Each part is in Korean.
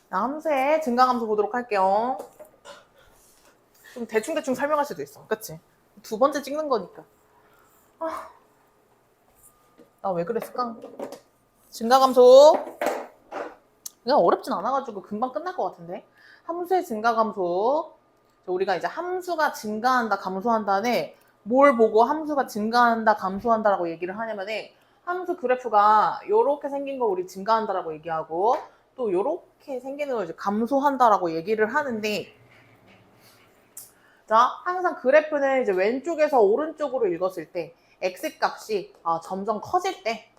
함수의 증가함수 보도록 할게요. 좀 대충대충 설명할 수도 있어. 그치? 두 번째 찍는 거니까. 나 왜 그랬을까? 증가감소. 그냥 어렵진 않아가지고 금방 끝날 것 같은데. 함수의 증가감소. 우리가 이제 함수가 증가한다, 감소한다는 뭘 보고 함수가 증가한다, 감소한다라고 얘기를 하냐면은 함수 그래프가 요렇게 생긴 거 우리 증가한다라고 얘기하고 또 요렇게 생기는 걸 이제 감소한다라고 얘기를 하는데 자, 항상 그래프는 이제 왼쪽에서 오른쪽으로 읽었을 때 x값이 점점 커질 때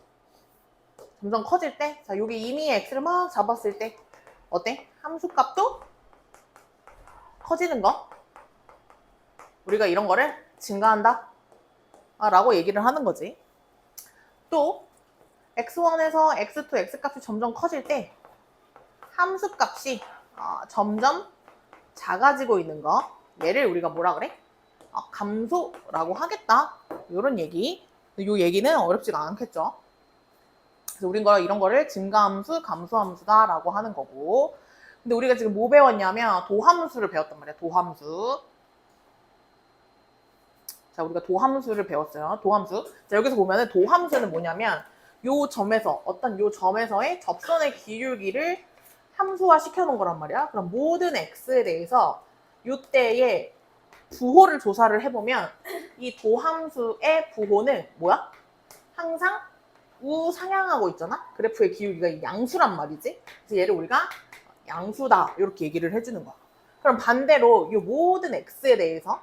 자, 여기 이미 x를 막 잡았을 때 어때? 함수값도 커지는 거. 우리가 이런 거를 증가한다 라고 얘기를 하는 거지. 또 x1에서 x2, x값이 점점 커질 때 함수값이 점점 작아지고 있는 거. 얘를 우리가 뭐라 그래? 감소라고 하겠다. 이런 얘기. 이 얘기는 어렵지가 않겠죠. 그래서 우린 이런 거를 증가함수, 감소함수다 라고 하는 거고. 근데 우리가 지금 뭐 배웠냐면 도함수를 배웠단 말이야. 도함수. 자, 우리가 도함수를 배웠어요. 도함수. 자, 여기서 보면은 도함수는 뭐냐면 요 점에서 어떤 요 점에서의 접선의 기울기를 함수화 시켜놓은 거란 말이야. 그럼 모든 x에 대해서 요때의 부호를 조사를 해보면 이 도함수의 부호는 뭐야? 항상 우상향하고 있잖아? 그래프의 기울기가 양수란 말이지. 그래서 얘를 우리가 양수다 이렇게 얘기를 해주는 거야. 그럼 반대로 이 모든 x에 대해서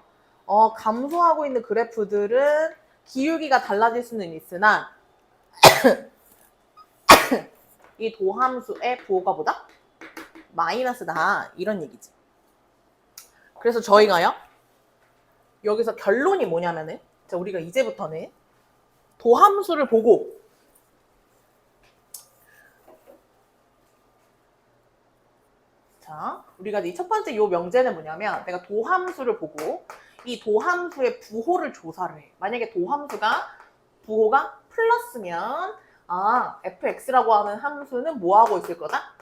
감소하고 있는 그래프들은 기울기가 달라질 수는 있으나 이 도함수의 부호가 뭐다? 마이너스다 이런 얘기지. 그래서 저희가요 여기서 결론이 뭐냐면은 자, 우리가 이제부터는 도함수를 보고 자, 우리가 이 첫 번째 요 명제는 뭐냐면 내가 도함수를 보고 이 도함수의 부호를 조사를 해. 만약에 부호가 플러스면 fx라고 하는 함수는 뭐 하고 있을 거다?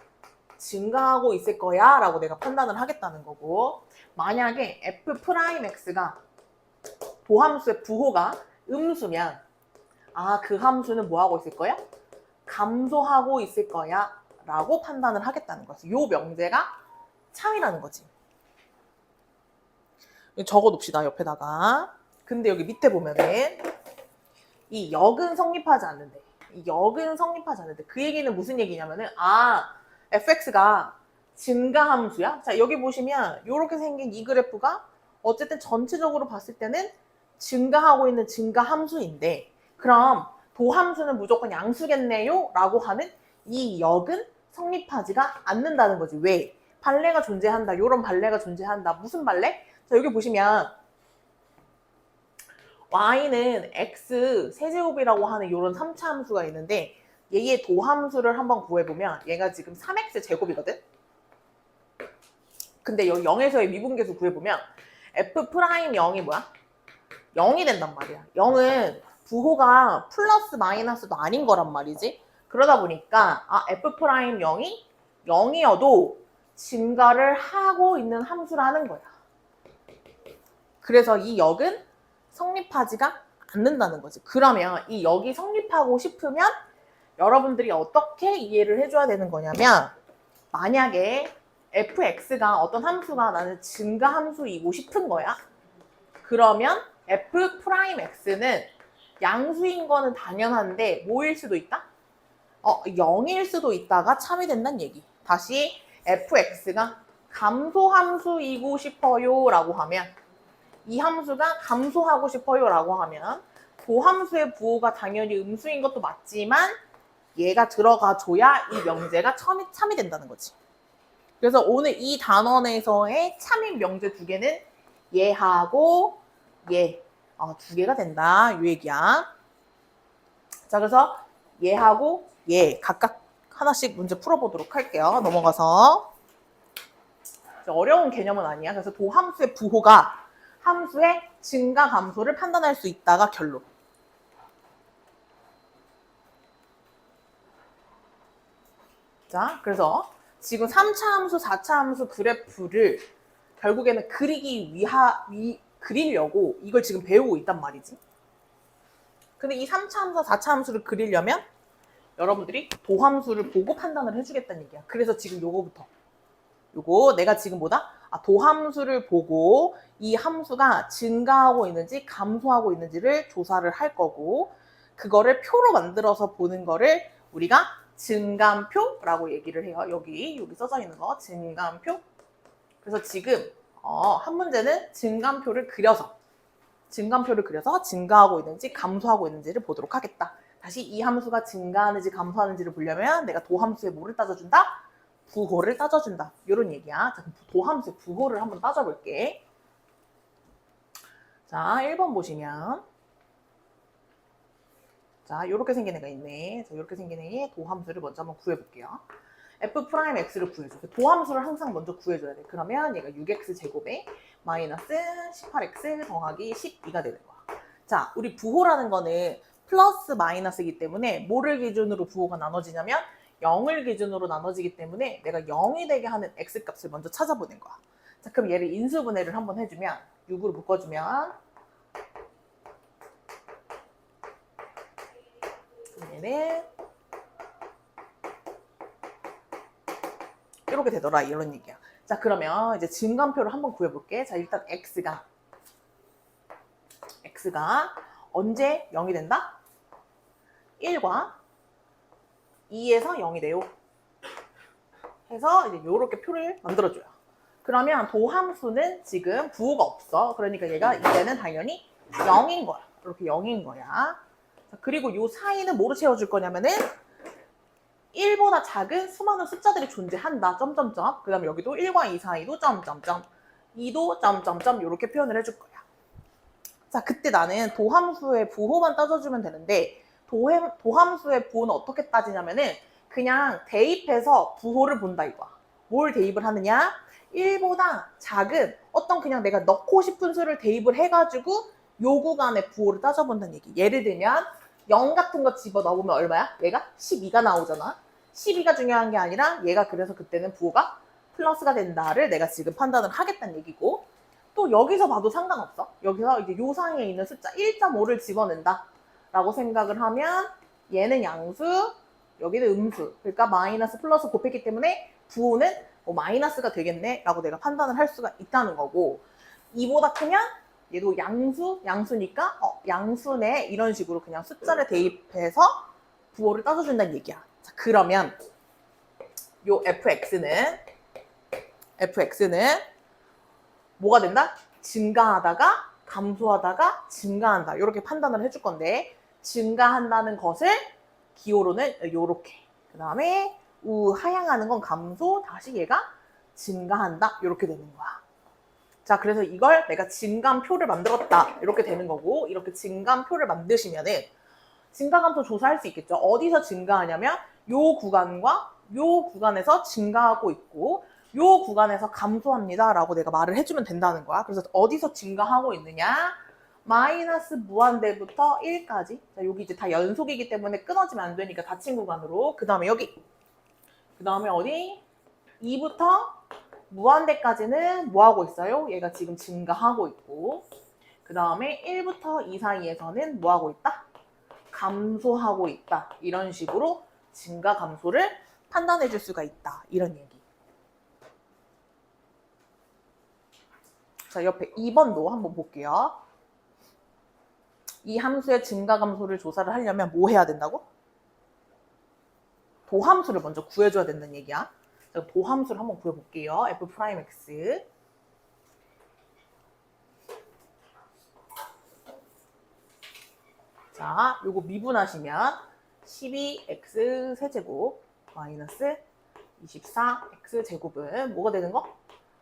증가하고 있을 거야 라고 내가 판단을 하겠다는 거고 만약에 f'x가 도함수의 부호가 음수면 그 함수는 뭐 하고 있을 거야? 감소하고 있을 거야 라고 판단을 하겠다는 거지. 요 명제가 참이라는 거지. 적어놓읍시다 옆에다가. 근데 여기 밑에 보면은 이 역은 성립하지 않는데 그 얘기는 무슨 얘기냐면은 fx가 증가함수야. 자, 여기 보시면 이렇게 생긴 이 그래프가 어쨌든 전체적으로 봤을 때는 증가하고 있는 증가함수인데 그럼 도함수는 무조건 양수겠네요 라고 하는 이 역은 성립하지가 않는다는 거지. 왜? 발레가 존재한다. 이런 발레가 존재한다. 무슨 발레? 자, 여기 보시면 y는 x 세제곱이라고 하는 이런 3차 함수가 있는데 얘의 도함수를 한번 구해보면 얘가 지금 3x 제곱이거든? 근데 여기 0에서의 미분계수 구해보면 f'0이 뭐야? 0이 된단 말이야. 0은 부호가 플러스 마이너스도 아닌 거란 말이지. 그러다 보니까 f'0이 0이어도 증가를 하고 있는 함수라는 거야. 그래서 이 역은 성립하지가 않는다는 거지. 그러면 이 역이 성립하고 싶으면 여러분들이 어떻게 이해를 해줘야 되는 거냐면 만약에 fx가 어떤 함수가 나는 증가함수이고 싶은 거야. 그러면 f'x는 양수인 거는 당연한데 뭐일 수도 있다? 0일 수도 있다가 참이 된다는 얘기. 다시 fx가 감소함수이고 싶어요 라고 하면 이 함수가 감소하고 싶어요 라고 하면 도함수의 부호가 당연히 음수인 것도 맞지만 얘가 들어가줘야 이 명제가 참이 된다는 거지. 그래서 오늘 이 단원에서의 참인 명제 두 개는 얘하고 얘 두 개가 된다 이 얘기야. 자, 그래서 얘하고 얘 각각 하나씩 문제 풀어보도록 할게요. 넘어가서 어려운 개념은 아니야. 그래서 도함수의 부호가 함수의 증가 감소를 판단할 수 있다가 결론. 자, 그래서 지금 3차 함수, 4차 함수 그래프를 결국에는 그리려고 이걸 지금 배우고 있단 말이지. 근데 이 3차 함수, 4차 함수를 그리려면 여러분들이 도함수를 보고 판단을 해주겠다는 얘기야. 그래서 지금 요거부터. 요거 내가 지금 뭐다? 도함수를 보고 이 함수가 증가하고 있는지 감소하고 있는지를 조사를 할 거고 그거를 표로 만들어서 보는 거를 우리가 증감표라고 얘기를 해요. 여기 써져 있는 거 증감표. 그래서 지금 한 문제는 증감표를 그려서 증가하고 있는지 감소하고 있는지를 보도록 하겠다. 다시 이 함수가 증가하는지 감소하는지를 보려면 내가 도함수의 뭐를 따져준다? 부호를 따져준다. 이런 얘기야. 자, 도함수의 부호를 한번 따져볼게. 자, 1번 보시면 자, 이렇게 생긴 애가 있네. 자, 이렇게 생긴 애의 도함수를 먼저 한번 구해볼게요. f'x를 구해줘. 도함수를 항상 먼저 구해줘야 돼. 그러면 얘가 6x 제곱에 마이너스 18x 더하기 12가 되는 거야. 자, 우리 부호라는 거는 플러스 마이너스이기 때문에 뭐를 기준으로 부호가 나눠지냐면 0을 기준으로 나눠지기 때문에 내가 0이 되게 하는 x값을 먼저 찾아보는 거야. 자, 그럼 얘를 인수분해를 한번 해주면 6으로 묶어주면 얘는 이렇게 되더라 이런 얘기야. 자, 그러면 이제 증감표를 한번 구해볼게. 자, 일단 x가 언제 0이 된다? 1과 2에서 0이 돼요. 해서 이제 이렇게 표를 만들어줘요. 그러면 도함수는 지금 부호가 없어. 그러니까 얘가 이제는 당연히 0인 거야. 이렇게 0인 거야. 자, 그리고 이 사이는 뭐로 채워줄 거냐면은 1보다 작은 수많은 숫자들이 존재한다. 점점점. 그 다음에 여기도 1과 2 사이도 점점점. 2도 점점점 이렇게 표현을 해줄 거야. 자, 그때 나는 도함수의 부호만 따져주면 되는데 도함수의 부호는 어떻게 따지냐면은 그냥 대입해서 부호를 본다 이거야. 뭘 대입을 하느냐? 1보다 작은 어떤 그냥 내가 넣고 싶은 수를 대입을 해가지고 요 구간의 부호를 따져본다는 얘기. 예를 들면 0 같은 거 집어넣으면 얼마야? 얘가 12가 나오잖아. 12가 중요한 게 아니라 얘가 그래서 그때는 부호가 플러스가 된다를 내가 지금 판단을 하겠다는 얘기고 또 여기서 봐도 상관없어. 여기서 이제 요 상에 있는 숫자 1.5를 집어낸다 라고 생각을 하면 얘는 양수, 여기는 음수. 그러니까 마이너스 플러스 곱했기 때문에 부호는 마이너스가 되겠네 라고 내가 판단을 할 수가 있다는 거고 2보다 크면 얘도 양수니까 양수네 이런 식으로 그냥 숫자를 대입해서 부호를 따져준다는 얘기야. 자, 그러면 요 fx는 뭐가 된다? 증가하다가 감소하다가 증가한다. 이렇게 판단을 해줄 건데 증가한다는 것을 기호로는 이렇게 그 다음에 하향하는 건 감소 다시 얘가 증가한다. 이렇게 되는 거야. 자, 그래서 이걸 내가 증감표를 만들었다. 이렇게 되는 거고 이렇게 증감표를 만드시면은 증가감소 조사할 수 있겠죠. 어디서 증가하냐면 요 구간과 요 구간에서 증가하고 있고 요 구간에서 감소합니다 라고 내가 말을 해주면 된다는 거야. 그래서 어디서 증가하고 있느냐? 마이너스 무한대부터 1까지. 자, 여기 이제 다 연속이기 때문에 끊어지면 안 되니까 닫힌 구간으로. 그 다음에 여기. 그 다음에 어디? 2부터 무한대까지는 뭐 하고 있어요? 얘가 지금 증가하고 있고. 그 다음에 1부터 2 사이에서는 뭐 하고 있다? 감소하고 있다. 이런 식으로 증가 감소를 판단해 줄 수가 있다. 이런 얘기. 자, 옆에 2번도 한번 볼게요. 이 함수의 증가 감소를 조사를 하려면 뭐 해야 된다고? 도함수를 먼저 구해줘야 된다는 얘기야. 자, 도함수를 한번 구해볼게요. f'x. 자, 요거 미분하시면 12x 세제곱 마이너스 24x 제곱은 뭐가 되는 거?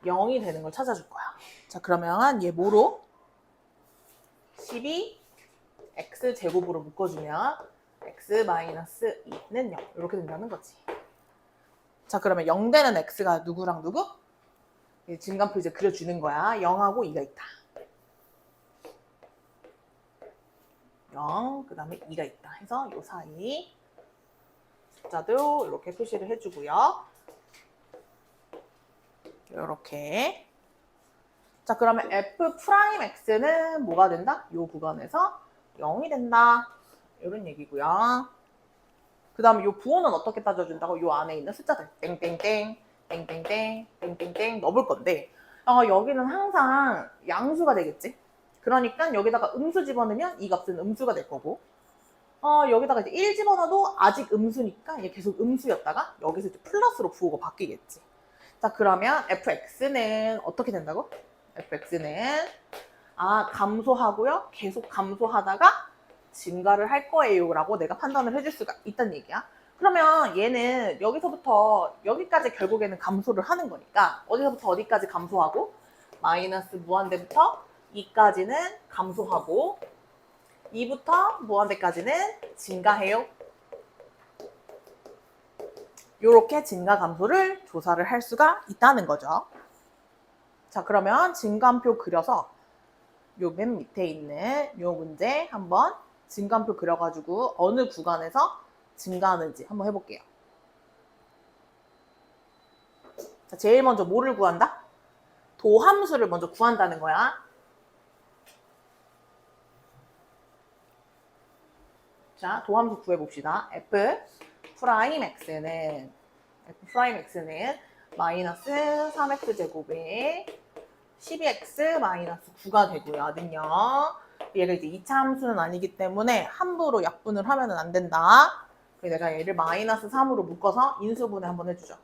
0이 되는 걸 찾아줄 거야. 자, 그러면 얘 뭐로? 12x 제곱으로 묶어주면 x 마이너스 2는 0 이렇게 된다는 거지. 자, 그러면 0 되는 x가 누구랑 누구? 증감표 이제 그려주는 거야. 0하고 2가 있다. 0, 그 다음에 2가 있다 해서 요 사이 숫자도 이렇게 표시를 해주고요. 이렇게. 자, 그러면 f 프라임 x는 뭐가 된다? 이 구간에서 0이 된다. 이런 얘기고요. 그 다음에 이 부호는 어떻게 따져준다고? 이 안에 있는 숫자들 땡땡땡, 땡땡땡, 땡땡땡 넣어볼 건데 여기는 항상 양수가 되겠지? 그러니까 여기다가 음수 집어넣으면 이 값은 음수가 될 거고 여기다가 이제 1 집어넣어도 아직 음수니까 얘 계속 음수였다가 여기서 이제 플러스로 부호가 바뀌겠지. 자, 그러면 fx는 어떻게 된다고? fx는 감소하고요. 계속 감소하다가 증가를 할 거예요 라고 내가 판단을 해줄 수가 있다는 얘기야. 그러면 얘는 여기서부터 여기까지 결국에는 감소를 하는 거니까 어디서부터 어디까지 감소하고 마이너스 무한대부터 2까지는 감소하고 2부터 무한대까지는 증가해요. 이렇게 증가 감소를 조사를 할 수가 있다는 거죠. 자, 그러면 증감표 그려서 요 맨 밑에 있는 요 문제 한번 증감표 그려가지고 어느 구간에서 증가하는지 한번 해볼게요. 자, 제일 먼저 뭐를 구한다? 도함수를 먼저 구한다는 거야. 자, 도함수 구해봅시다. f 프라임 x는 마이너스 3x 제곱에 12x 마이너스 9가 되고요. 는요. 얘가 이제 2차 함수는 아니기 때문에 함부로 약분을 하면 안 된다. 그래서 내가 얘를 마이너스 3으로 묶어서 인수분해 한번 해주죠.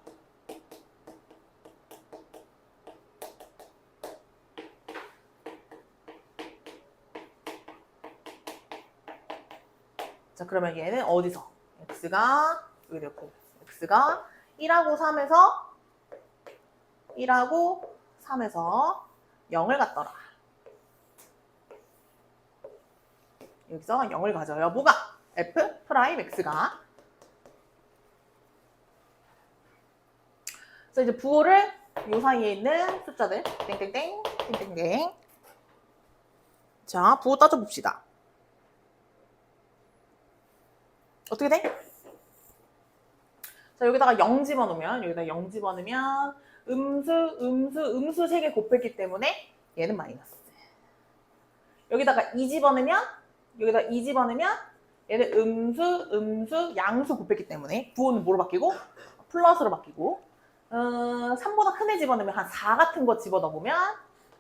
자, 그러면 얘는 어디서? x가 여기 이렇게 x가 1하고 3에서 0을 갖더라. 여기서 0을 가져요. 뭐가? f 프라임 x가. 그래서 이제 부호를 요 사이에 있는 숫자들 땡땡땡 땡땡땡. 자, 부호 따져봅시다. 어떻게 돼? 자, 여기다가 0 집어넣으면 음수 3개 곱했기 때문에 얘는 마이너스. 여기다가 2 집어넣으면 얘는 음수 양수 곱했기 때문에 부호는 뭐로 바뀌고? 플러스로 바뀌고 3보다 큰 애 집어넣으면 한 4 같은 거 집어넣으면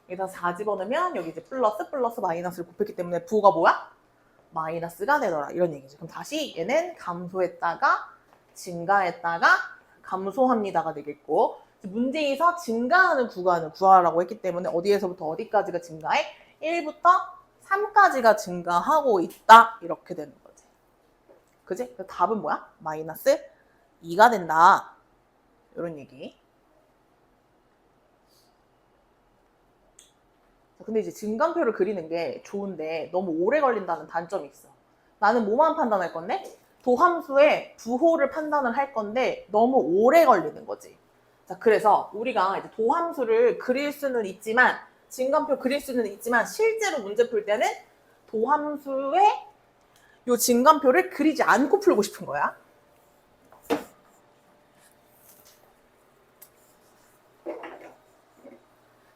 여기다 4 집어넣으면 여기 이제 플러스 마이너스를 곱했기 때문에 부호가 뭐야? 마이너스가 되더라. 이런 얘기죠. 그럼 다시 얘는 감소했다가 증가했다가 감소합니다가 되겠고 문제에서 증가하는 구간을 구하라고 했기 때문에 어디에서부터 어디까지가 증가해? 1부터 3까지가 증가하고 있다. 이렇게 되는 거지. 그지? 그 답은 뭐야? 마이너스 2가 된다. 이런 얘기. 근데 이제 증감표를 그리는 게 좋은데 너무 오래 걸린다는 단점이 있어. 나는 뭐만 판단할 건데? 도함수의 부호를 판단을 할 건데 너무 오래 걸리는 거지. 자, 그래서 우리가 이제 도함수를 그릴 수는 있지만 증감표 그릴 수는 있지만 실제로 문제 풀 때는 도함수의 요 증감표를 그리지 않고 풀고 싶은 거야.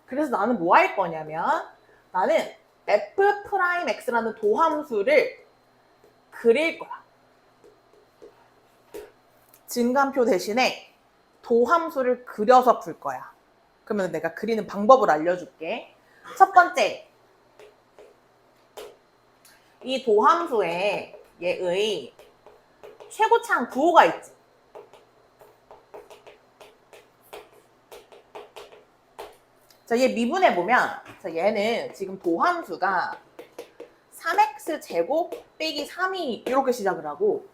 그래서 나는 뭐 할 거냐면 나는 f 프라임 x라는 도함수를 그릴 거야. 증감표 대신에 도함수를 그려서 풀 거야. 그러면 내가 그리는 방법을 알려줄게. 첫 번째, 이 도함수에 얘의 최고차항 부호가 있지. 자, 얘 미분해보면 얘는 지금 도함수가 3x 제곱 빼기 3이 이렇게 시작을 하고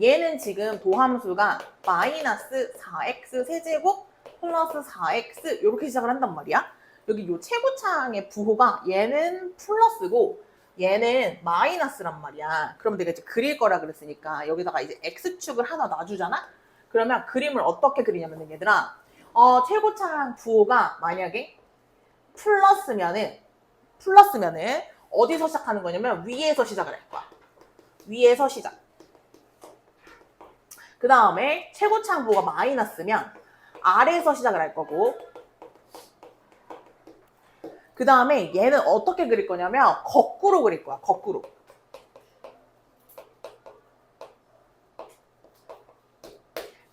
얘는 지금 도함수가 마이너스 4x 세제곱 플러스 4x 이렇게 시작을 한단 말이야. 여기 요 최고차항의 부호가 얘는 플러스고 얘는 마이너스란 말이야. 그럼 내가 이제 그릴 거라 그랬으니까 여기다가 이제 x축을 하나 놔주잖아? 그러면 그림을 어떻게 그리냐면 얘들아 최고차항 부호가 만약에 플러스면은 어디서 시작하는 거냐면 위에서 시작을 할 거야. 위에서 시작. 그 다음에 최고차항 부호가 마이너스면 아래에서 시작을 할 거고 그 다음에 얘는 어떻게 그릴 거냐면 거꾸로 그릴 거야. 거꾸로.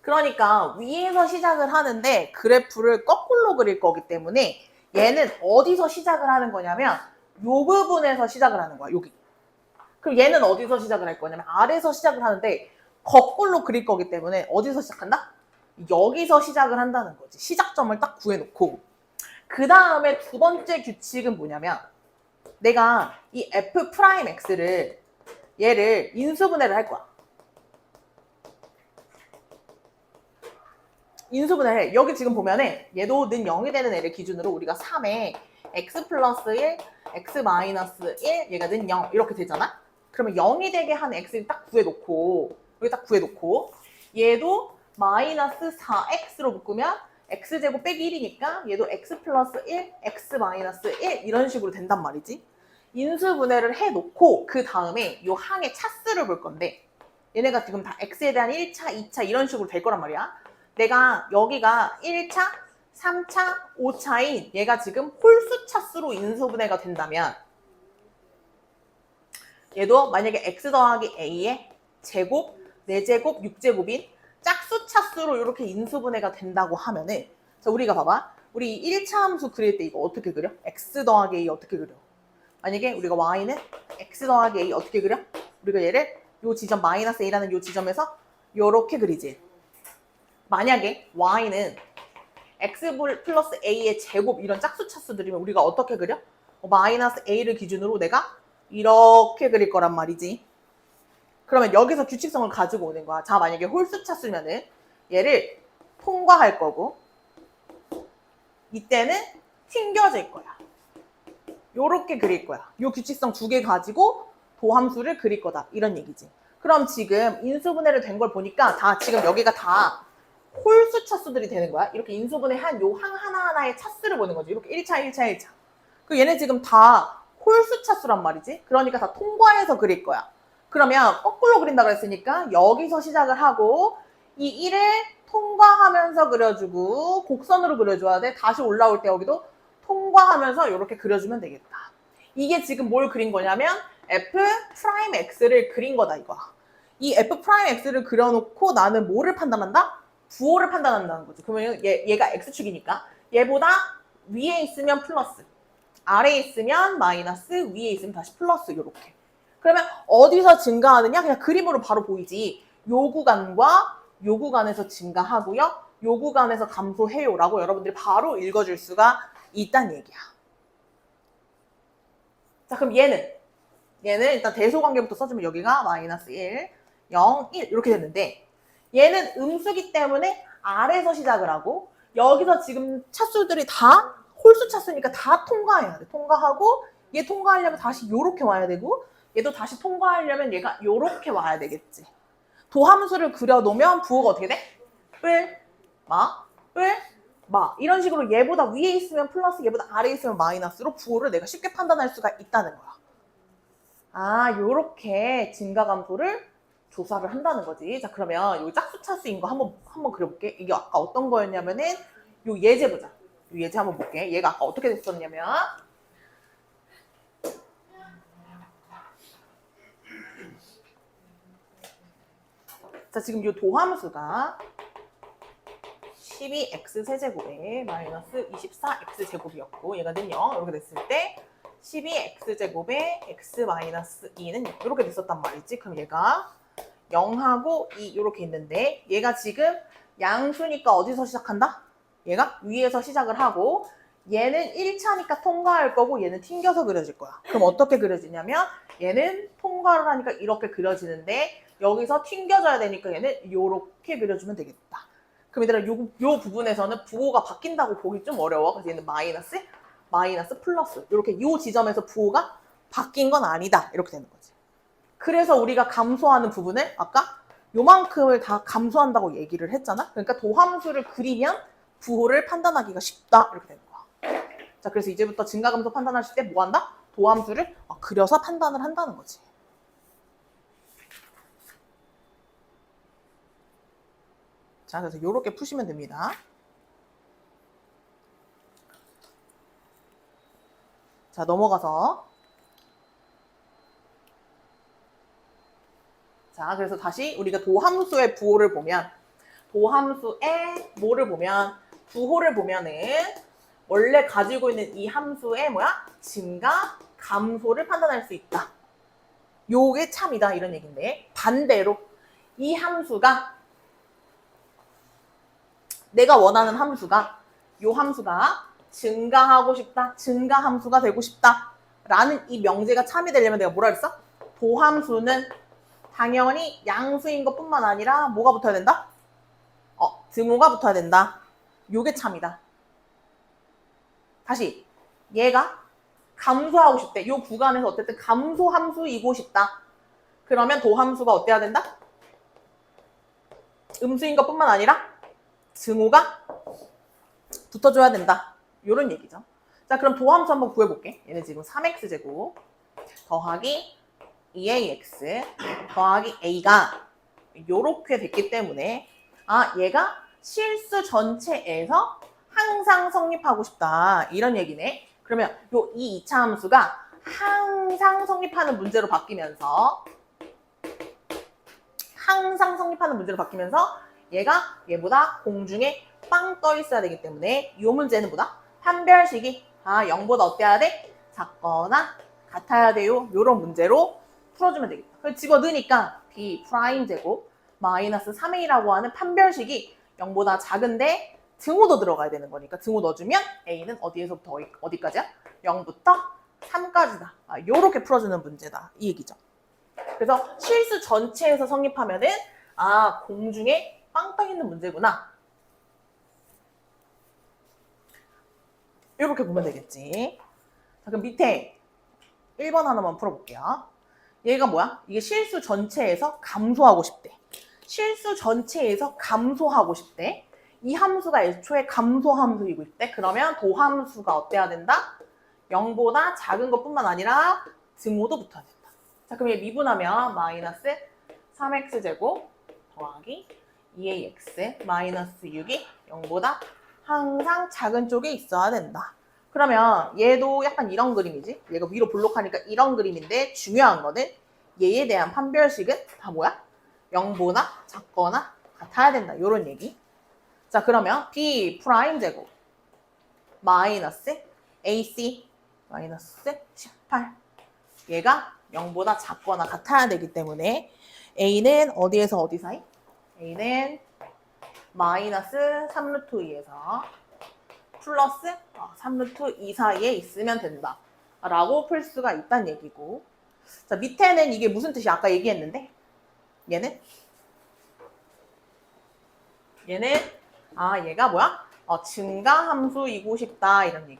그러니까 위에서 시작을 하는데 그래프를 거꾸로 그릴 거기 때문에 얘는 어디서 시작을 하는 거냐면 요 부분에서 시작을 하는 거야. 여기. 그럼 얘는 어디서 시작을 할 거냐면 아래에서 시작을 하는데 거꾸로 그릴 거기 때문에 어디서 시작한다? 여기서 시작을 한다는 거지. 시작점을 딱 구해놓고 그 다음에 두 번째 규칙은 뭐냐면 내가 이 F'X를 얘를 인수분해를 할 거야. 인수분해를 해. 여기 지금 보면은 얘도 는 0이 되는 애를 기준으로 우리가 3에 x 플러스 1, x 마이너스 1, 얘가 는 0 이렇게 되잖아? 그러면 0이 되게 한 x를 딱 구해놓고 여기 딱 구해놓고 얘도 마이너스 4x로 묶으면 x제곱 빼기 1이니까 얘도 x 플러스 1, x 마이너스 1 이런 식으로 된단 말이지. 인수분해를 해놓고 그 다음에 요 항의 차수를 볼 건데 얘네가 지금 다 x에 대한 1차, 2차 이런 식으로 될 거란 말이야. 내가 여기가 1차, 3차, 5차인 얘가 지금 홀수 차수로 인수분해가 된다면 얘도 만약에 x 더하기 a의 제곱, 4제곱, 6제곱인 짝수 차수로 이렇게 인수분해가 된다고 하면은 자 우리가 봐봐. 우리 1차 함수 그릴 때 이거 어떻게 그려? x 더하기 a 어떻게 그려? 만약에 우리가 y는 x 더하기 a 어떻게 그려? 우리가 얘를 요 지점 마이너스 a라는 요 지점에서 요렇게 그리지. 만약에 y는 x 플러스 a의 제곱 이런 짝수 차수들이면 우리가 어떻게 그려? 마이너스 a를 기준으로 내가 이렇게 그릴 거란 말이지. 그러면 여기서 규칙성을 가지고 오는 거야. 자, 만약에 홀수 차수면은 얘를 통과할 거고 이때는 튕겨질 거야. 요렇게 그릴 거야. 요 규칙성 두 개 가지고 도함수를 그릴 거다. 이런 얘기지. 그럼 지금 인수분해를 된 걸 보니까 다 지금 여기가 다 홀수 차수들이 되는 거야. 이렇게 인수분해한 요 항 하나하나의 차수를 보는 거지. 이렇게 1차, 1차, 1차. 그 얘네 지금 다 홀수 차수란 말이지. 그러니까 다 통과해서 그릴 거야. 그러면 거꾸로 그린다 그랬으니까 여기서 시작을 하고 이 1을 통과하면서 그려주고 곡선으로 그려줘야 돼. 다시 올라올 때 여기도 통과하면서 이렇게 그려주면 되겠다. 이게 지금 뭘 그린 거냐면 F'X를 그린 거다 이거야. 이 F'X를 그려놓고 나는 뭐를 판단한다? 부호를 판단한다는 거죠. 그러면 얘가 X축이니까 얘보다 위에 있으면 플러스, 아래에 있으면 마이너스, 위에 있으면 다시 플러스 이렇게. 그러면 어디서 증가하느냐? 그냥 그림으로 바로 보이지. 요 구간과 요 구간에서 증가하고요. 요 구간에서 감소해요라고 여러분들이 바로 읽어줄 수가 있다는 얘기야. 자, 그럼 얘는 일단 대소관계부터 써주면 여기가 마이너스 1, 0, 1 이렇게 됐는데 얘는 음수기 때문에 아래에서 시작을 하고 여기서 지금 차수들이 다 홀수 차수니까 다 통과해야 돼. 통과하고 얘 통과하려면 다시 요렇게 와야 되고 얘도 다시 통과하려면 얘가 요렇게 와야 되겠지. 도함수를 그려놓으면 부호가 어떻게 돼? 뿔, 마, 뿔, 마 이런 식으로 얘보다 위에 있으면 플러스 얘보다 아래에 있으면 마이너스로 부호를 내가 쉽게 판단할 수가 있다는 거야. 아 요렇게 증가감소를 조사를 한다는 거지. 자 그러면 여기 짝수 차수인 거 한번 그려볼게. 이게 아까 어떤 거였냐면은 요 예제 보자. 요 예제 한번 볼게. 얘가 아까 어떻게 됐었냐면 자 지금 요 도함수가 12x 세제곱에 마이너스 24x 제곱이었고 얘가 는 0 이렇게 됐을 때 12x 제곱에 x 마이너스 2는 이렇게 됐었단 말이지. 그럼 얘가 0하고 2 이렇게 있는데 얘가 지금 양수니까 어디서 시작한다? 얘가 위에서 시작을 하고 얘는 1차니까 통과할 거고 얘는 튕겨서 그려질 거야. 그럼 어떻게 그려지냐면 얘는 통과를 하니까 이렇게 그려지는데 여기서 튕겨져야 되니까 얘는 이렇게 그려주면 되겠다. 그럼 얘들아 요 부분에서는 부호가 바뀐다고 보기 좀 어려워. 그래서 얘는 마이너스, 마이너스, 플러스 이렇게 요 지점에서 부호가 바뀐 건 아니다. 이렇게 되는 거지. 그래서 우리가 감소하는 부분을 아까 요만큼을 다 감소한다고 얘기를 했잖아. 그러니까 도함수를 그리면 부호를 판단하기가 쉽다. 이렇게 되는 거야. 자, 그래서 이제부터 증가감소 판단하실 때 뭐 한다? 도함수를 그려서 판단을 한다는 거지. 자, 그래서 이렇게 푸시면 됩니다. 자, 넘어가서. 자, 그래서 다시 우리가 도함수의 부호를 보면, 도함수의 뭐를 보면, 부호를 보면은 원래 가지고 있는 이 함수의 증가, 감소를 판단할 수 있다. 요게 참이다 이런 얘기인데, 반대로 이 함수가 내가 원하는 함수가 요 함수가 증가하고 싶다, 증가 함수가 되고 싶다 라는 이 명제가 참이 되려면 내가 뭐라 그랬어? 도함수는 당연히 양수인 것뿐만 아니라 뭐가 붙어야 된다? 등호가 붙어야 된다. 요게 참이다. 다시 얘가 감소하고 싶대. 요 구간에서 어쨌든 감소 함수이고 싶다. 그러면 도함수가 어때야 된다? 음수인 것뿐만 아니라 등호가 붙어줘야 된다. 요런 얘기죠. 자, 그럼 도함수 한번 구해볼게. 얘는 지금 3x제곱 더하기 2ax 더하기 a가 요렇게 됐기 때문에 얘가 실수 전체에서 항상 성립하고 싶다. 이런 얘기네. 그러면 요 이 2차 함수가 항상 성립하는 문제로 바뀌면서 얘가 얘보다 공중에 빵 떠 있어야 되기 때문에 이 문제는 뭐다? 판별식이 0보다 어때야 돼? 작거나 같아야 돼요. 이런 문제로 풀어주면 되겠다. 그래서 집어넣으니까 b 프라임 제곱 마이너스 3a라고 하는 판별식이 0보다 작은데 등호도 들어가야 되는 거니까 등호 넣어주면 a는 어디에서부터 어디까지야? 0부터 3까지다. 요렇게 풀어주는 문제다. 이 얘기죠. 그래서 실수 전체에서 성립하면은 공중에 빵 떠 있는 문제구나. 이렇게 보면 되겠지. 자, 그럼 밑에 1번 하나만 풀어볼게요. 얘가 뭐야? 이게 실수 전체에서 감소하고 싶대. 실수 전체에서 감소하고 싶대. 이 함수가 애초에 감소 함수이고 있대. 그러면 도함수가 어때야 된다? 0보다 작은 것뿐만 아니라 등호도 붙어야 된다. 자, 그럼 얘 미분하면 마이너스 3x제곱 더하기 2ax 마이너스 6이 0보다 항상 작은 쪽에 있어야 된다. 그러면 얘도 약간 이런 그림이지? 얘가 위로 볼록하니까 이런 그림인데 중요한 거는 얘에 대한 판별식은 다 뭐야? 0보다 작거나 같아야 된다. 이런 얘기. 자, 그러면 b 프라임 제곱 마이너스 ac 마이너스 18 얘가 0보다 작거나 같아야 되기 때문에 a는 어디에서 어디 사이? a는 마이너스 3루트 2에서 플러스 3루트 2 사이에 있으면 된다. 라고 풀 수가 있다는 얘기고. 자, 밑에는 이게 무슨 뜻이 아까 얘기했는데 얘는 얘가 뭐야? 증가함수이고 싶다 이런 얘기.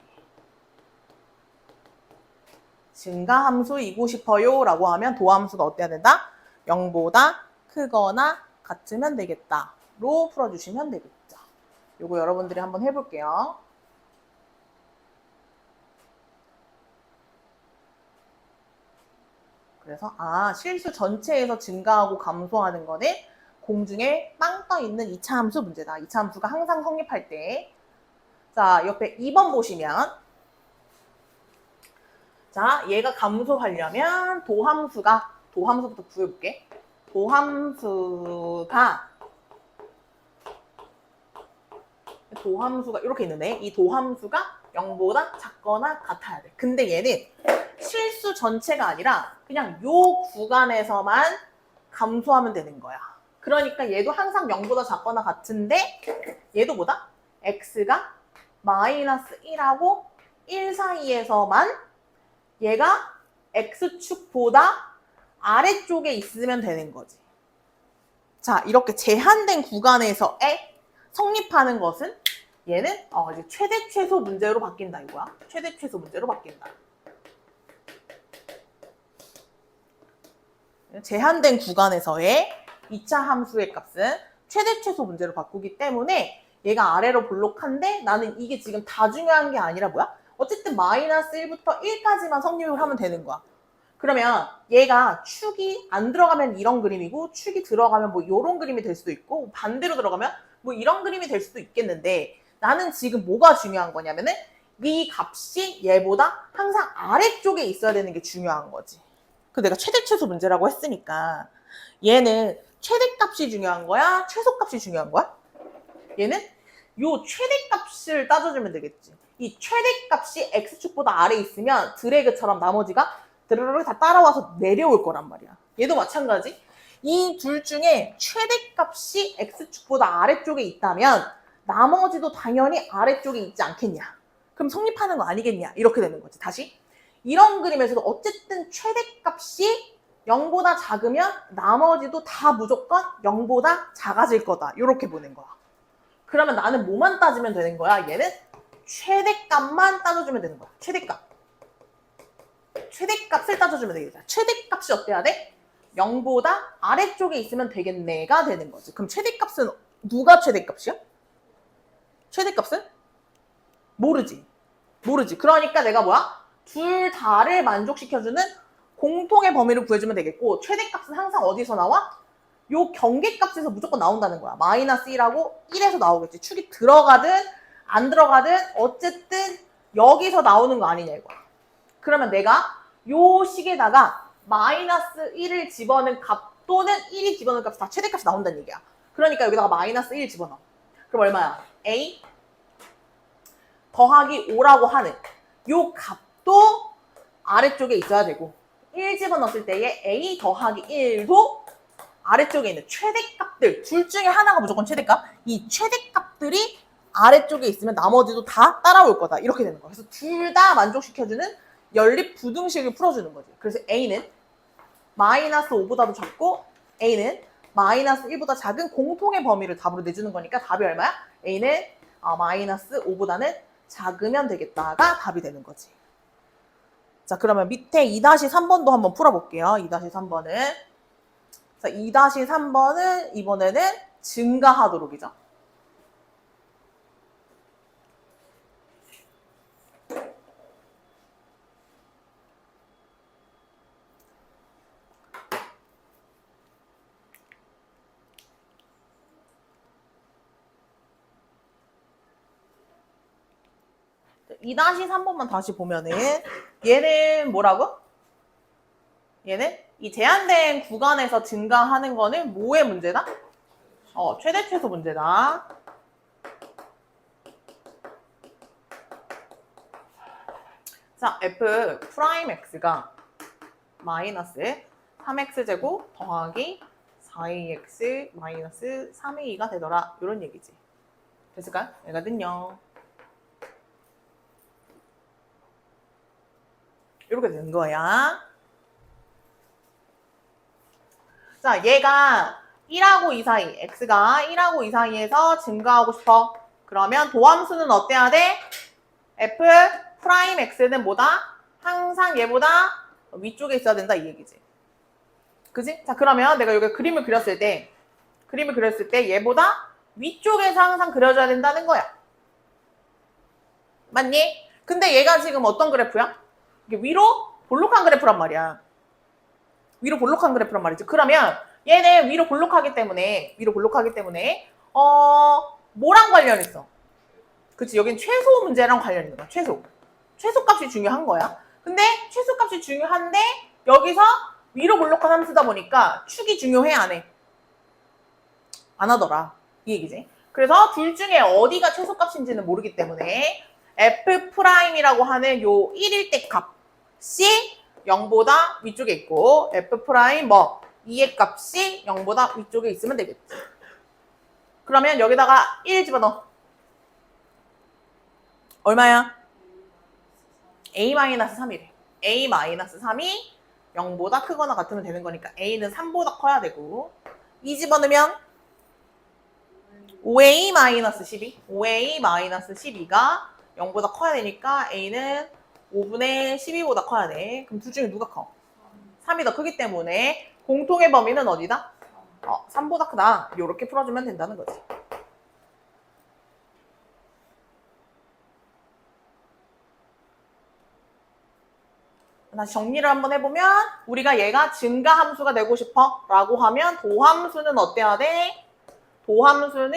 증가함수이고 싶어요 라고 하면 도함수가 어때야 된다? 0보다 크거나 같으면 되겠다. 로 풀어주시면 되겠죠. 요거 여러분들이 한번 해볼게요. 그래서 실수 전체에서 증가하고 감소하는 거는 공중에 빵 떠 있는 2차 함수 문제다. 2차 함수가 항상 성립할 때. 자, 옆에 2번 보시면 자, 얘가 감소하려면 도함수부터 구해볼게. 도함수가 이렇게 있는데 이 도함수가 0보다 작거나 같아야 돼. 근데 얘는 실수 전체가 아니라 그냥 요 구간에서만 감소하면 되는 거야. 그러니까 얘도 항상 0보다 작거나 같은데 얘도 뭐다? x가 마이너스 1하고 1 사이에서만 얘가 x축보다 아래쪽에 있으면 되는 거지. 자, 이렇게 제한된 구간에서의 성립하는 것은 얘는 이제 최대 최소 문제로 바뀐다 이거야. 최대 최소 문제로 바뀐다. 제한된 구간에서의 2차 함수의 값은 최대 최소 문제로 바꾸기 때문에 얘가 아래로 볼록한데 나는 이게 지금 다 중요한 게 아니라 뭐야? 어쨌든 마이너스 1부터 1까지만 성립을 하면 되는 거야. 그러면 얘가 축이 안 들어가면 이런 그림이고 축이 들어가면 뭐 이런 그림이 될 수도 있고 반대로 들어가면 뭐 이런 그림이 될 수도 있겠는데 나는 지금 뭐가 중요한 거냐면은 이 값이 얘보다 항상 아래쪽에 있어야 되는 게 중요한 거지. 그 내가 최대 최소 문제라고 했으니까 얘는 최대값이 중요한 거야? 최소값이 중요한 거야? 얘는 요 최대값을 따져주면 되겠지. 이 최대값이 x축보다 아래에 있으면 드래그처럼 나머지가 드르르 다 따라와서 내려올 거란 말이야. 얘도 마찬가지. 이 둘 중에 최대값이 x축보다 아래쪽에 있다면 나머지도 당연히 아래쪽에 있지 않겠냐. 그럼 성립하는 거 아니겠냐. 이렇게 되는 거지. 다시. 이런 그림에서도 어쨌든 최대값이 0보다 작으면 나머지도 다 무조건 0보다 작아질 거다. 이렇게 보는 거야. 그러면 나는 뭐만 따지면 되는 거야? 얘는 최대값만 따져주면 되는 거야. 최대값. 최대값을 따져주면 되겠다. 최대값이 어때야 돼? 0보다 아래쪽에 있으면 되겠네가 되는 거지. 그럼 최대값은 누가 최대값이야? 최대값은? 모르지. 모르지. 그러니까 내가 뭐야? 둘 다를 만족시켜주는 공통의 범위를 구해주면 되겠고 최대값은 항상 어디서 나와? 요 경계값에서 무조건 나온다는 거야. 마이너스 1하고 1에서 나오겠지. 축이 들어가든 안 들어가든 어쨌든 여기서 나오는 거 아니냐 이거야. 그러면 내가 요 식에다가 마이너스 1을 집어넣은 값 또는 1이 집어넣은 값이 다 최대값이 나온다는 얘기야. 그러니까 여기다가 마이너스 1 집어넣어. 그럼 얼마야? A 더하기 5라고 하는 요 값도 아래쪽에 있어야 되고 1 집어넣었을 때에 A 더하기 1도 아래쪽에 있는 최대값들 둘 중에 하나가 무조건 최대값. 이 최대값들이 아래쪽에 있으면 나머지도 다 따라올 거다. 이렇게 되는 거야. 그래서 둘 다 만족시켜주는 연립 부등식을 풀어주는 거지. 그래서 A는 마이너스 5보다도 작고 A는 마이너스 1보다 작은 공통의 범위를 답으로 내주는 거니까 답이 얼마야? A는 마이너스 5보다는 작으면 되겠다가 답이 되는 거지. 자, 그러면 밑에 2-3번도 한번 풀어볼게요. 2-3번은. 자, 2-3번은 이번에는 증가하도록이죠. 이 2-3번만 다시 보면은 얘는 뭐라고? 얘는 이 제한된 구간에서 증가하는 거는 뭐의 문제다? 최대 최소 문제다. 자, f 프라임 x가 마이너스 3x제곱 더하기 4ax 마이너스 3a가 되더라. 이런 얘기지. 됐을까요? 얘가는요. 이렇게 되는 거야. 자, 얘가 1하고 2 사이, x가 1하고 2 사이에서 증가하고 싶어. 그러면 도함수는 어때야 돼? f 프라임 x는 뭐다? 항상 얘보다 위쪽에 있어야 된다 이 얘기지. 그지? 자, 그러면 내가 여기 그림을 그렸을 때 얘보다 위쪽에서 항상 그려줘야 된다는 거야. 맞니? 근데 얘가 지금 어떤 그래프야? 이게 위로 볼록한 그래프란 말이야. 위로 볼록한 그래프란 말이지. 그러면 얘는 위로 볼록하기 때문에 뭐랑 관련 있어? 그치, 여긴 최소 문제랑 관련 있는 거야. 최소값이 중요한 거야. 근데 최소값이 중요한데 여기서 위로 볼록한 함수다 보니까 축이 중요해 안 해? 안 하더라. 이 얘기지. 그래서 둘 중에 어디가 최소값인지는 모르기 때문에 F'이라고 하는 요 1일 때 값이 0보다 위쪽에 있고 F' 2의 값이 0보다 위쪽에 있으면 되겠지. 그러면 여기다가 1 집어넣어. 얼마야? A-3이래. A-3이 0보다 크거나 같으면 되는 거니까 A는 3보다 커야 되고 2 집어넣으면 5A-12 5A-12가 0보다 커야 되니까 A는 5분의 12보다 커야 돼. 그럼 둘 중에 누가 커? 3이 더 크기 때문에 공통의 범위는 어디다? 3보다 크다. 이렇게 풀어주면 된다는 거지. 다시 정리를 한번 해보면 우리가 얘가 증가함수가 되고 싶어 라고 하면 도함수는 어때야 돼? 도함수는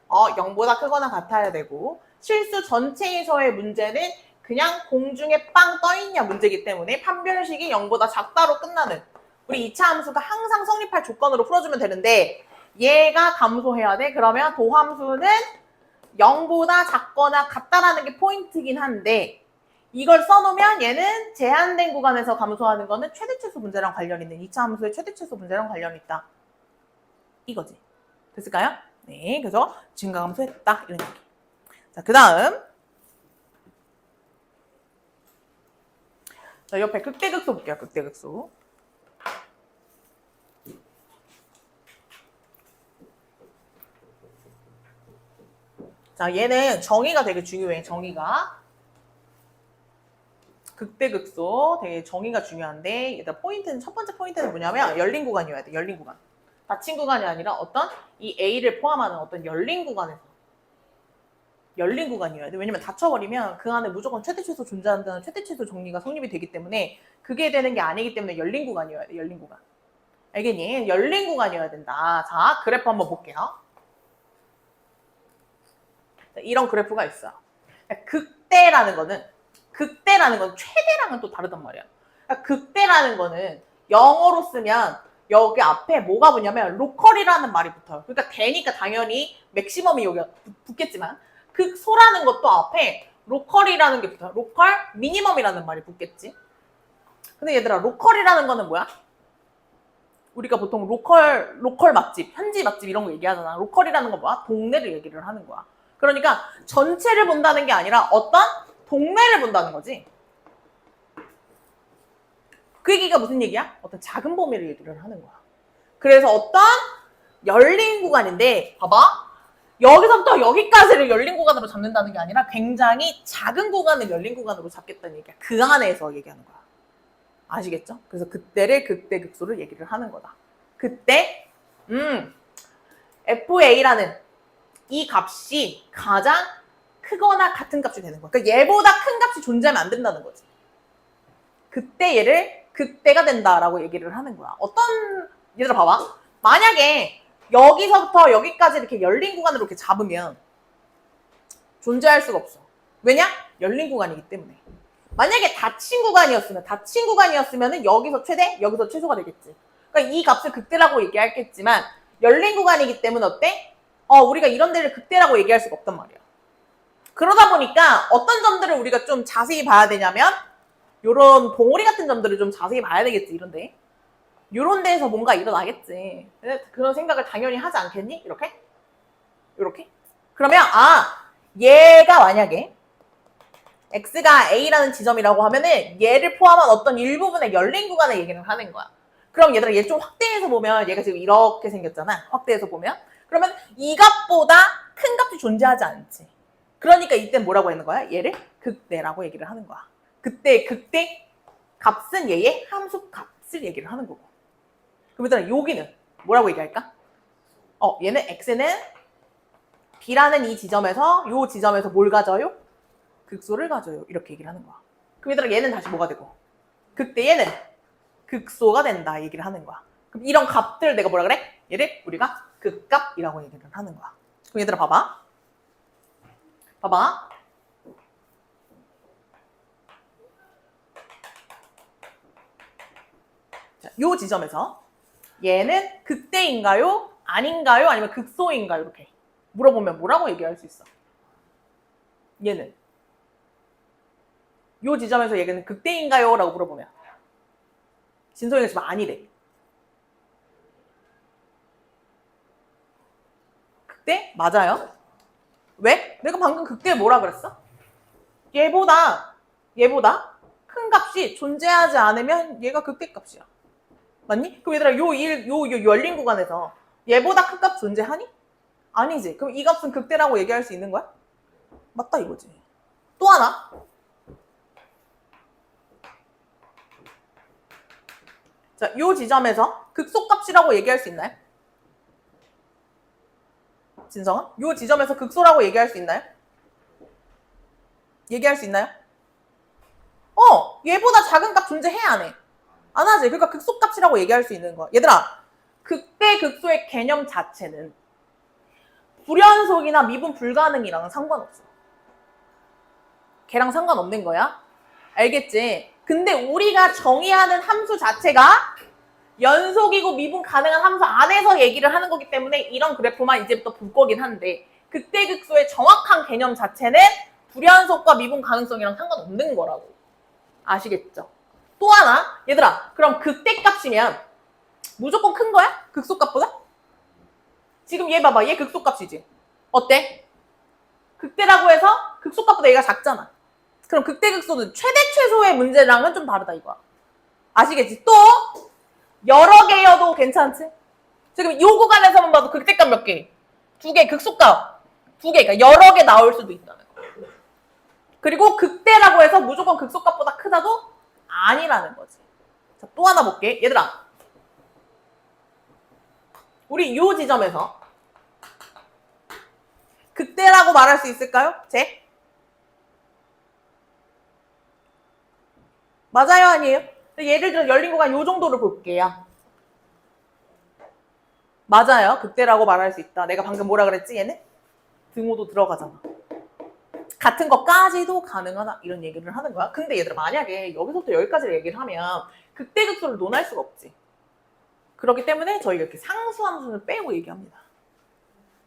0보다 크거나 같아야 되고 실수 전체에서의 문제는 그냥 공중에 빵 떠있냐 문제이기 때문에 판별식이 0보다 작다로 끝나는 우리 2차 함수가 항상 성립할 조건으로 풀어주면 되는데 얘가 감소해야 돼. 그러면 도함수는 0보다 작거나 같다라는 게 포인트긴 한데 이걸 써놓으면 얘는 제한된 구간에서 감소하는 거는 최대최소 문제랑 관련 있는 2차 함수의 최대최소 문제랑 관련 있다. 이거지. 됐을까요? 네, 그래서 증가 감소했다. 이런 얘기. 자, 그 다음. 자, 옆에 극대극소 볼게요. 극대극소. 자, 얘는 정의가 되게 중요해. 정의가. 극대극소 되게 정의가 중요한데 일단 포인트는 첫 번째 포인트는 뭐냐면 열린 구간이어야 돼. 열린 구간. 닫힌 구간이 아니라 어떤 이 A를 포함하는 어떤 열린 구간에서 열린 구간이어야 돼. 왜냐면 닫혀버리면 그 안에 무조건 최대최소 존재한다는 최대최소 정리가 성립이 되기 때문에 그게 되는 게 아니기 때문에 열린 구간이어야 돼. 열린 구간. 알겠니? 열린 구간이어야 된다. 자, 그래프 한번 볼게요. 자, 이런 그래프가 있어요. 극대라는 건 최대랑은 또 다르단 말이야. 그러니까 극대라는 거는 영어로 쓰면 여기 앞에 뭐가 붙냐면 로컬이라는 말이 붙어요. 그러니까 대니까 당연히 맥시멈이 여기 붙겠지만 극소라는 것도 앞에 로컬이라는 게 붙어요. 로컬, 미니멈이라는 말이 붙겠지. 근데 얘들아 로컬이라는 거는 뭐야? 우리가 보통 로컬 맛집, 현지 맛집 이런 거 얘기하잖아. 로컬이라는 건 뭐야? 동네를 얘기를 하는 거야. 그러니까 전체를 본다는 게 아니라 어떤 동네를 본다는 거지. 그 얘기가 무슨 얘기야? 어떤 작은 범위를 얘기를 하는 거야. 그래서 어떤 열린 구간인데 봐봐. 여기서부터 여기까지를 열린 구간으로 잡는다는 게 아니라 굉장히 작은 구간을 열린 구간으로 잡겠다는 얘기야. 그 안에서 얘기하는 거야. 아시겠죠? 그래서 그때를 극대극소를 얘기를 하는 거다. 그때 FA라는 이 값이 가장 크거나 같은 값이 되는 거야. 그러니까 얘보다 큰 값이 존재하면 안 된다는 거지. 그때 얘를 극대가 된다라고 얘기를 하는 거야. 어떤 얘들아 봐봐. 만약에 여기서부터 여기까지 이렇게 열린 구간으로 이렇게 잡으면 존재할 수가 없어. 왜냐? 열린 구간이기 때문에. 만약에 닫힌 구간이었으면 여기서 최대, 여기서 최소가 되겠지. 그러니까 이 값을 극대라고 얘기하겠지만 열린 구간이기 때문에 어때? 우리가 이런 데를 극대라고 얘기할 수가 없단 말이야. 그러다 보니까 어떤 점들을 우리가 좀 자세히 봐야 되냐면 요런 봉우리 같은 점들을 좀 자세히 봐야 되겠지, 이런데. 요런 데에서 뭔가 일어나겠지. 그런 생각을 당연히 하지 않겠니? 이렇게? 요렇게? 그러면 얘가 만약에 x가 a라는 지점이라고 하면은 얘를 포함한 어떤 일부분의 열린 구간의 얘기를 하는 거야. 그럼 얘들아 얘 좀 확대해서 보면 얘가 지금 이렇게 생겼잖아. 확대해서 보면. 그러면 이 값보다 큰 값이 존재하지 않지. 그러니까 이때 뭐라고 하는 거야? 얘를 극대라고 얘기를 하는 거야. 그때 극대 값은 얘의 함수 값을 얘기를 하는 거고. 그럼 일단 여기는 뭐라고 얘기할까? 얘는 x는 b라는 이 지점에서 요 지점에서 뭘 가져요? 극소를 가져요. 이렇게 얘기를 하는 거야. 그럼 얘들아 얘는 다시 뭐가 되고? 극대 얘는 극소가 된다 얘기를 하는 거야. 그럼 이런 값들 내가 뭐라 그래? 얘를 우리가 극값이라고 얘기를 하는 거야. 그럼 얘들아 봐봐. 자, 요 지점에서 얘는 극대인가요? 아닌가요? 아니면 극소인가요? 이렇게 물어보면 뭐라고 얘기할 수 있어? 얘는 요 지점에서 얘는 극대인가요? 라고 물어보면 진소이가 지금 아니래. 극대? 맞아요. 왜? 내가 방금 극대 뭐라 그랬어? 얘보다 큰 값이 존재하지 않으면 얘가 극대 값이야. 맞니? 그럼 얘들아 요 열린 구간에서 얘보다 큰 값 존재하니? 아니지. 그럼 이 값은 극대라고 얘기할 수 있는 거야? 맞다 이거지. 또 하나. 자, 요 지점에서 극소값이라고 얘기할 수 있나요? 진성아? 요 지점에서 극소라고 얘기할 수 있나요? 얘기할 수 있나요? 얘보다 작은 값 존재해 안 해? 안 하지. 그러니까 극소값이라고 얘기할 수 있는 거야. 얘들아, 극대 극소의 개념 자체는 불연속이나 미분 불가능이랑은 상관없어. 걔랑 상관없는 거야. 알겠지? 근데 우리가 정의하는 함수 자체가 연속이고 미분 가능한 함수 안에서 얘기를 하는 거기 때문에 이런 그래프만 이제부터 볼 거긴 한데 극대극소의 정확한 개념 자체는 불연속과 미분 가능성이랑 상관없는 거라고. 아시겠죠? 또 하나, 얘들아, 그럼 극대값이면 무조건 큰 거야? 극소값보다? 지금 얘 봐봐, 얘 극소값이지. 어때? 극대라고 해서 극소값보다 얘가 작잖아. 그럼 극대극소는 최대 최소의 문제랑은 좀 다르다 이거야. 아시겠지? 또 여러 개여도 괜찮지? 지금 이 구간에서만 봐도 극대값 몇 개? 2개, 극소값 2개, 그러니까 여러 개 나올 수도 있다는 거. 그리고 극대라고 해서 무조건 극소값보다 크다도 아니라는 거지. 자, 또 하나 볼게. 얘들아, 우리 요 지점에서 극대라고 말할 수 있을까요? 제? 맞아요, 아니에요? 예를 들어 열린 구간 요 정도를 볼게요. 맞아요. 극대라고 말할 수 있다. 내가 방금 뭐라 그랬지, 얘는? 등호도 들어가잖아. 같은 것까지도 가능하다. 이런 얘기를 하는 거야. 근데 얘들아, 만약에 여기서부터 여기까지를 얘기를 하면 극대극소를 논할 수가 없지. 그렇기 때문에 저희가 이렇게 상수함수는 빼고 얘기합니다.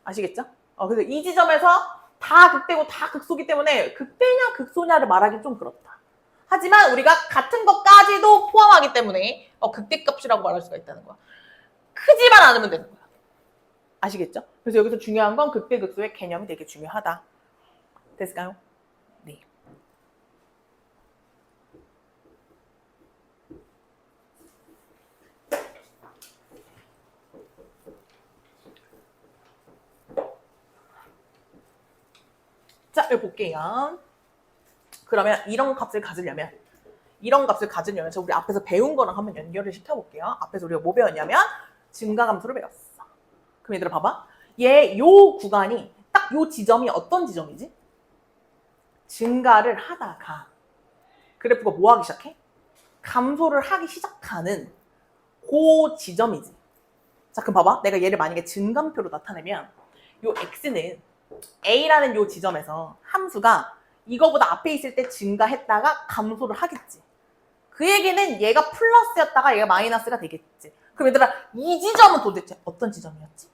아시겠죠? 그래서 이 지점에서 다 극대고 다 극소기 때문에 극대냐 극소냐를 말하기 좀 그렇다. 하지만 우리가 같은 것까지도 포함하기 때문에 극대값이라고 말할 수가 있다는 거야. 크지만 않으면 되는 거야. 아시겠죠? 그래서 여기서 중요한 건 극대극소의 개념이 되게 중요하다. 됐을까요? 네. 자, 여기 볼게요. 그러면 이런 값을 가지려면 저 우리 앞에서 배운 거랑 한번 연결을 시켜볼게요. 앞에서 우리가 뭐 배웠냐면 증가함수를 배웠어. 그럼 얘들아 봐봐. 요 구간이 딱 요 지점이 어떤 지점이지? 증가를 하다가 그래프가 뭐 하기 시작해? 감소를 하기 시작하는 그 지점이지. 자, 그럼 봐봐. 내가 얘를 만약에 증감표로 나타내면 요 x는 a라는 요 지점에서 함수가 이거보다 앞에 있을 때 증가했다가 감소를 하겠지. 그 얘기는 얘가 플러스였다가 얘가 마이너스가 되겠지. 그럼 얘들아, 이 지점은 도대체 어떤 지점이었지?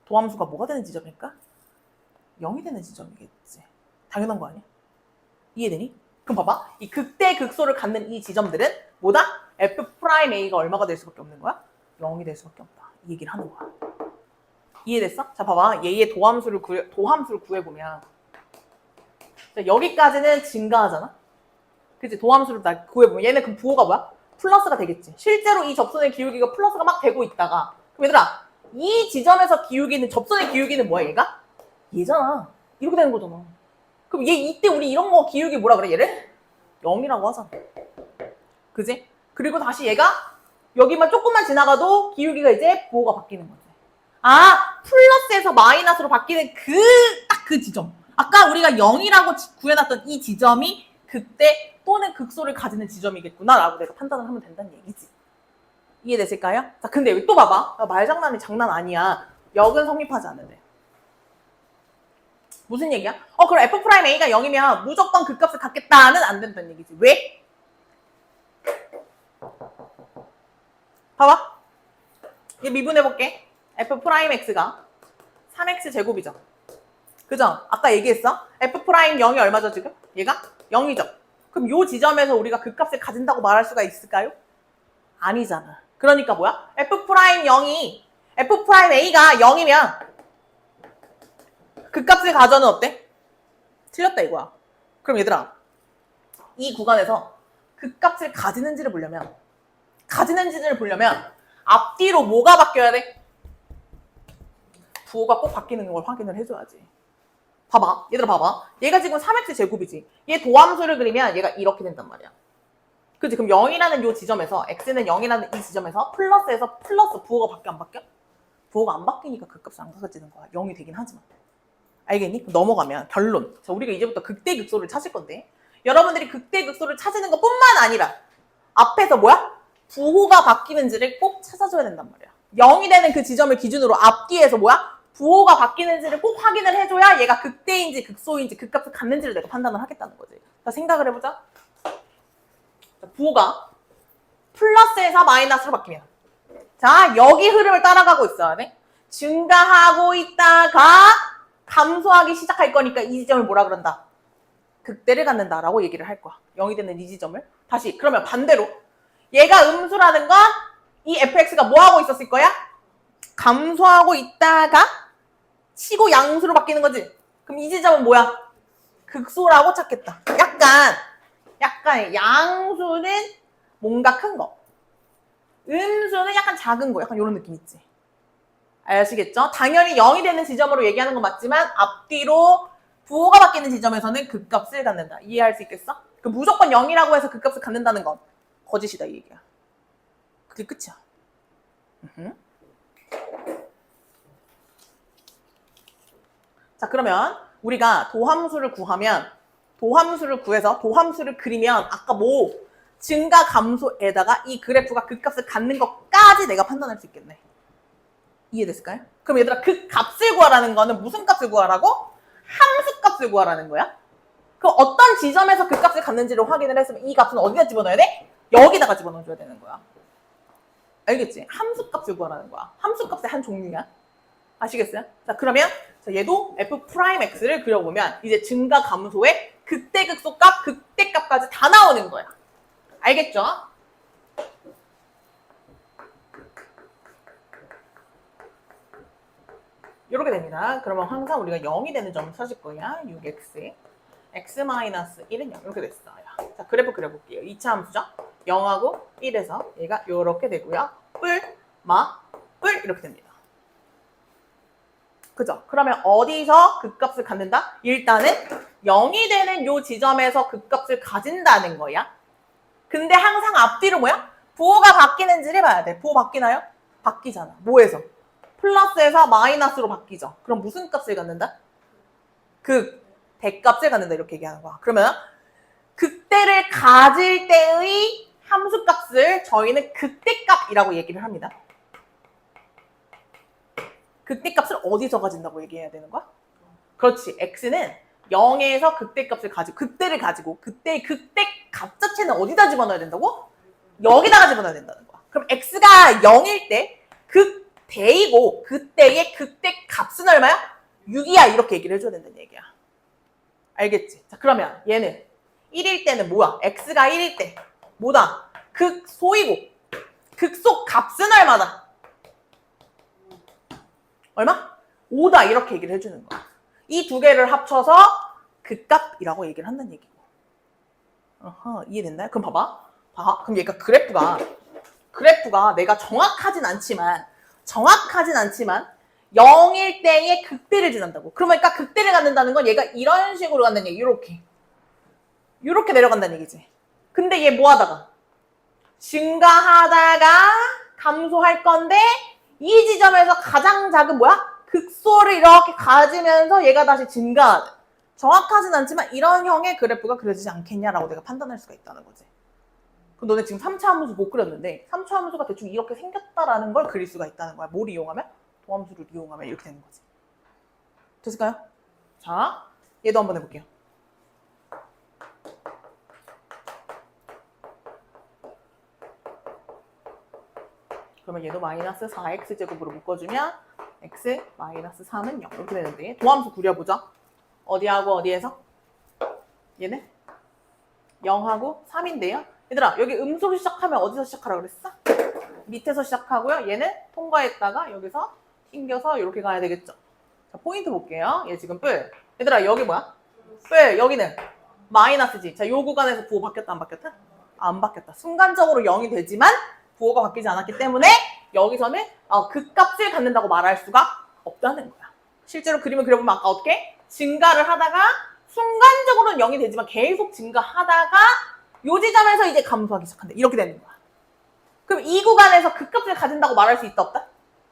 도함수가 뭐가 되는 지점일까? 0이 되는 지점이겠지. 당연한 거 아니야? 이해되니? 그럼 봐봐. 이 극대 극소를 갖는 이 지점들은 뭐다? F'A가 얼마가 될 수밖에 없는 거야? 0이 될 수밖에 없다. 이 얘기를 하는 거야. 이해됐어? 자, 봐봐. 얘의 도함수를 구해보면 자, 여기까지는 증가하잖아? 그치? 도함수를 다 구해보면 얘는 그럼 부호가 뭐야? 플러스가 되겠지. 실제로 이 접선의 기울기가 플러스가 막 되고 있다가 그럼 얘들아, 이 지점에서 기울기는 접선의 기울기는 뭐야 얘가? 얘잖아. 이렇게 되는 거잖아. 그럼 얘 이때 우리 이런 거 기울기 뭐라 그래 얘를? 0이라고 하잖아. 그지? 그리고 다시 얘가 여기만 조금만 지나가도 기울기가 이제 부호가 바뀌는 거지. 아, 플러스에서 마이너스로 바뀌는 딱 그 지점. 아까 우리가 0이라고 구해놨던 이 지점이 극대 또는 극소를 가지는 지점이겠구나 라고 내가 판단을 하면 된다는 얘기지. 이해되실까요? 자, 근데 여기 또 봐봐. 말장난이 장난 아니야. 역은 성립하지 않는데. 무슨 얘기야? 그럼 F'A가 0이면 무조건 그 값을 갖겠다는 안 된다는 얘기지. 왜? 봐봐. 얘 미분해볼게. F'X가 3X 제곱이죠. 그죠? 아까 얘기했어? F'Y이 얼마죠 지금? 얘가 0이죠. 그럼 요 지점에서 우리가 그 값을 가진다고 말할 수가 있을까요? 아니잖아. 그러니까 뭐야? F'A가 0이면 그 값을 가져는 어때? 틀렸다 이거야. 그럼 얘들아, 이 구간에서 그 값을 가지는지를 보려면 앞뒤로 뭐가 바뀌어야 돼? 부호가 꼭 바뀌는 걸 확인을 해줘야지. 봐봐. 얘들아 봐봐. 얘가 지금 3x 제곱이지. 얘 도함수를 그리면 얘가 이렇게 된단 말이야. 그치? 그럼 0이라는 요 지점에서 x는 0이라는 이 지점에서 플러스에서 플러스 부호가 바뀌어 안 바뀌어? 부호가 안 바뀌니까 그 값이 안 가져지는 거야. 0이 되긴 하지만. 알겠니? 넘어가면 결론. 자, 우리가 이제부터 극대극소를 찾을 건데 여러분들이 극대극소를 찾는 것뿐만 아니라 앞에서 뭐야? 부호가 바뀌는지를 꼭 찾아줘야 된단 말이야. 0이 되는 그 지점을 기준으로 앞뒤에서 뭐야? 부호가 바뀌는지를 꼭 확인을 해줘야 얘가 극대인지 극소인지 그 값을 갖는지를 내가 판단을 하겠다는 거지. 자, 생각을 해보자. 자, 부호가 플러스에서 마이너스로 바뀌면 자, 여기 흐름을 따라가고 있어야 돼. 증가하고 있다가 감소하기 시작할 거니까 이 지점을 뭐라 그런다? 극대를 갖는다라고 얘기를 할 거야. 0이 되는 이 지점을. 다시 그러면 반대로 얘가 음수라는 건 이 fx가 뭐 하고 있었을 거야? 감소하고 있다가 치고 양수로 바뀌는 거지. 그럼 이 지점은 뭐야? 극소라고 찾겠다. 약간 양수는 뭔가 큰 거. 음수는 약간 작은 거. 약간 이런 느낌 있지. 아시겠죠? 당연히 0이 되는 지점으로 얘기하는 건 맞지만 앞뒤로 부호가 바뀌는 지점에서는 극값을 갖는다. 이해할 수 있겠어? 그 무조건 0이라고 해서 극값을 갖는다는 건 거짓이다 이 얘기야. 그게 끝이야. 자, 그러면 우리가 도함수를 구해서 도함수를 그리면 아까 뭐 증가 감소에다가 이 그래프가 극값을 갖는 것까지 내가 판단할 수 있겠네. 이해됐을까요? 그럼 얘들아 극값을 구하라는 거는 무슨 값을 구하라고? 함수값을 구하라는 거야. 그럼 어떤 지점에서 극값을 갖는지를 확인을 했으면 이 값은 어디다 집어넣어야 돼? 여기다가 집어넣어줘야 되는 거야. 알겠지? 함수값을 구하라는 거야. 함수값의 한 종류야. 아시겠어요? 자, 그러면 얘도 f'x를 그려보면 이제 증가 감소의 극대극소값, 극대값까지 다 나오는 거야. 알겠죠? 이렇게 됩니다. 그러면 항상 우리가 0이 되는 점을 찾을 거야. 6x, x-1은 0 이렇게 됐어요. 자, 그래프 그려볼게요. 2차 함수죠? 0하고 1에서 얘가 이렇게 되고요. 뿔, 마, 뿔 이렇게 됩니다. 그죠? 그러면 어디서 극값을 갖는다? 일단은 0이 되는 요 지점에서 극값을 가진다는 거야. 근데 항상 앞뒤로 뭐야? 부호가 바뀌는지를 봐야 돼. 부호 바뀌나요? 바뀌잖아. 뭐에서? 플러스에서 마이너스로 바뀌죠. 그럼 무슨 값을 갖는다? 대값을 갖는다 이렇게 얘기하는 거야. 그러면 극대를 가질 때의 함수값을 저희는 극대값이라고 얘기를 합니다. 극대값을 어디서 가진다고 얘기해야 되는 거야? 그렇지. x는 0에서 극대값을 가지고 극대를 가지고 그때의 극대값 자체는 어디다 집어넣어야 된다고? 여기다가 집어넣어야 된다는 거야. 그럼 x가 0일 때 극대이고 그때의 극대값은 얼마야? 6이야 이렇게 얘기를 해줘야 된다는 얘기야. 알겠지? 자, 그러면 얘는 1일 때는 뭐야? x가 1일 때 뭐다? 극소이고 극소 값은 얼마다? 얼마? 5다 이렇게 얘기를 해주는 거야. 이 두 개를 합쳐서 극값이라고 얘기를 한다는 얘기고. 이해됐나요? 그럼 봐봐. 그럼 얘가 그래프가 내가 정확하진 않지만 0일 때의 극대를 지난다고. 그러니까 극대를 갖는다는 건 얘가 이런 식으로 간다는 얘기. 이렇게 내려간다는 얘기지. 근데 얘 뭐 하다가? 증가하다가 감소할 건데 이 지점에서 가장 작은 뭐야? 극소를 이렇게 가지면서 얘가 다시 증가하는. 정확하진 않지만 이런 형의 그래프가 그려지지 않겠냐라고 내가 판단할 수가 있다는 거지. 그럼 너네 지금 3차 함수 못 그렸는데 3차 함수가 대충 이렇게 생겼다라는 걸 그릴 수가 있다는 거야. 뭘 이용하면? 도함수를 이용하면 이렇게 되는 거지. 됐을까요? 자, 얘도 한번 해볼게요. 그러면 얘도 마이너스 4x제곱으로 묶어주면 x 마이너스 3은 0 이렇게 되는데 도함수 그려보자. 어디하고 어디에서? 얘는 0하고 3인데요. 얘들아 여기 음수로 시작하면 어디서 시작하라고 그랬어? 밑에서 시작하고요. 얘는 통과했다가 여기서 튕겨서 이렇게 가야 되겠죠. 자, 포인트 볼게요. 얘 지금 뿔. 얘들아 여기 뭐야? 뿔. 여기는 마이너스지. 자, 요 구간에서 부호 바뀌었다 안 바뀌었다? 안 바뀌었다. 순간적으로 0이 되지만 부호가 바뀌지 않았기 때문에 여기서는 극값을 갖는다고 말할 수가 없다는 거야. 실제로 그림을 그려보면 아까 어떻게? 증가를 하다가 순간적으로는 0이 되지만 계속 증가하다가 요 지점에서 이제 감소하기 시작한다. 이렇게 되는 거야. 그럼 이 구간에서 극값을 가진다고 말할 수 있다 없다?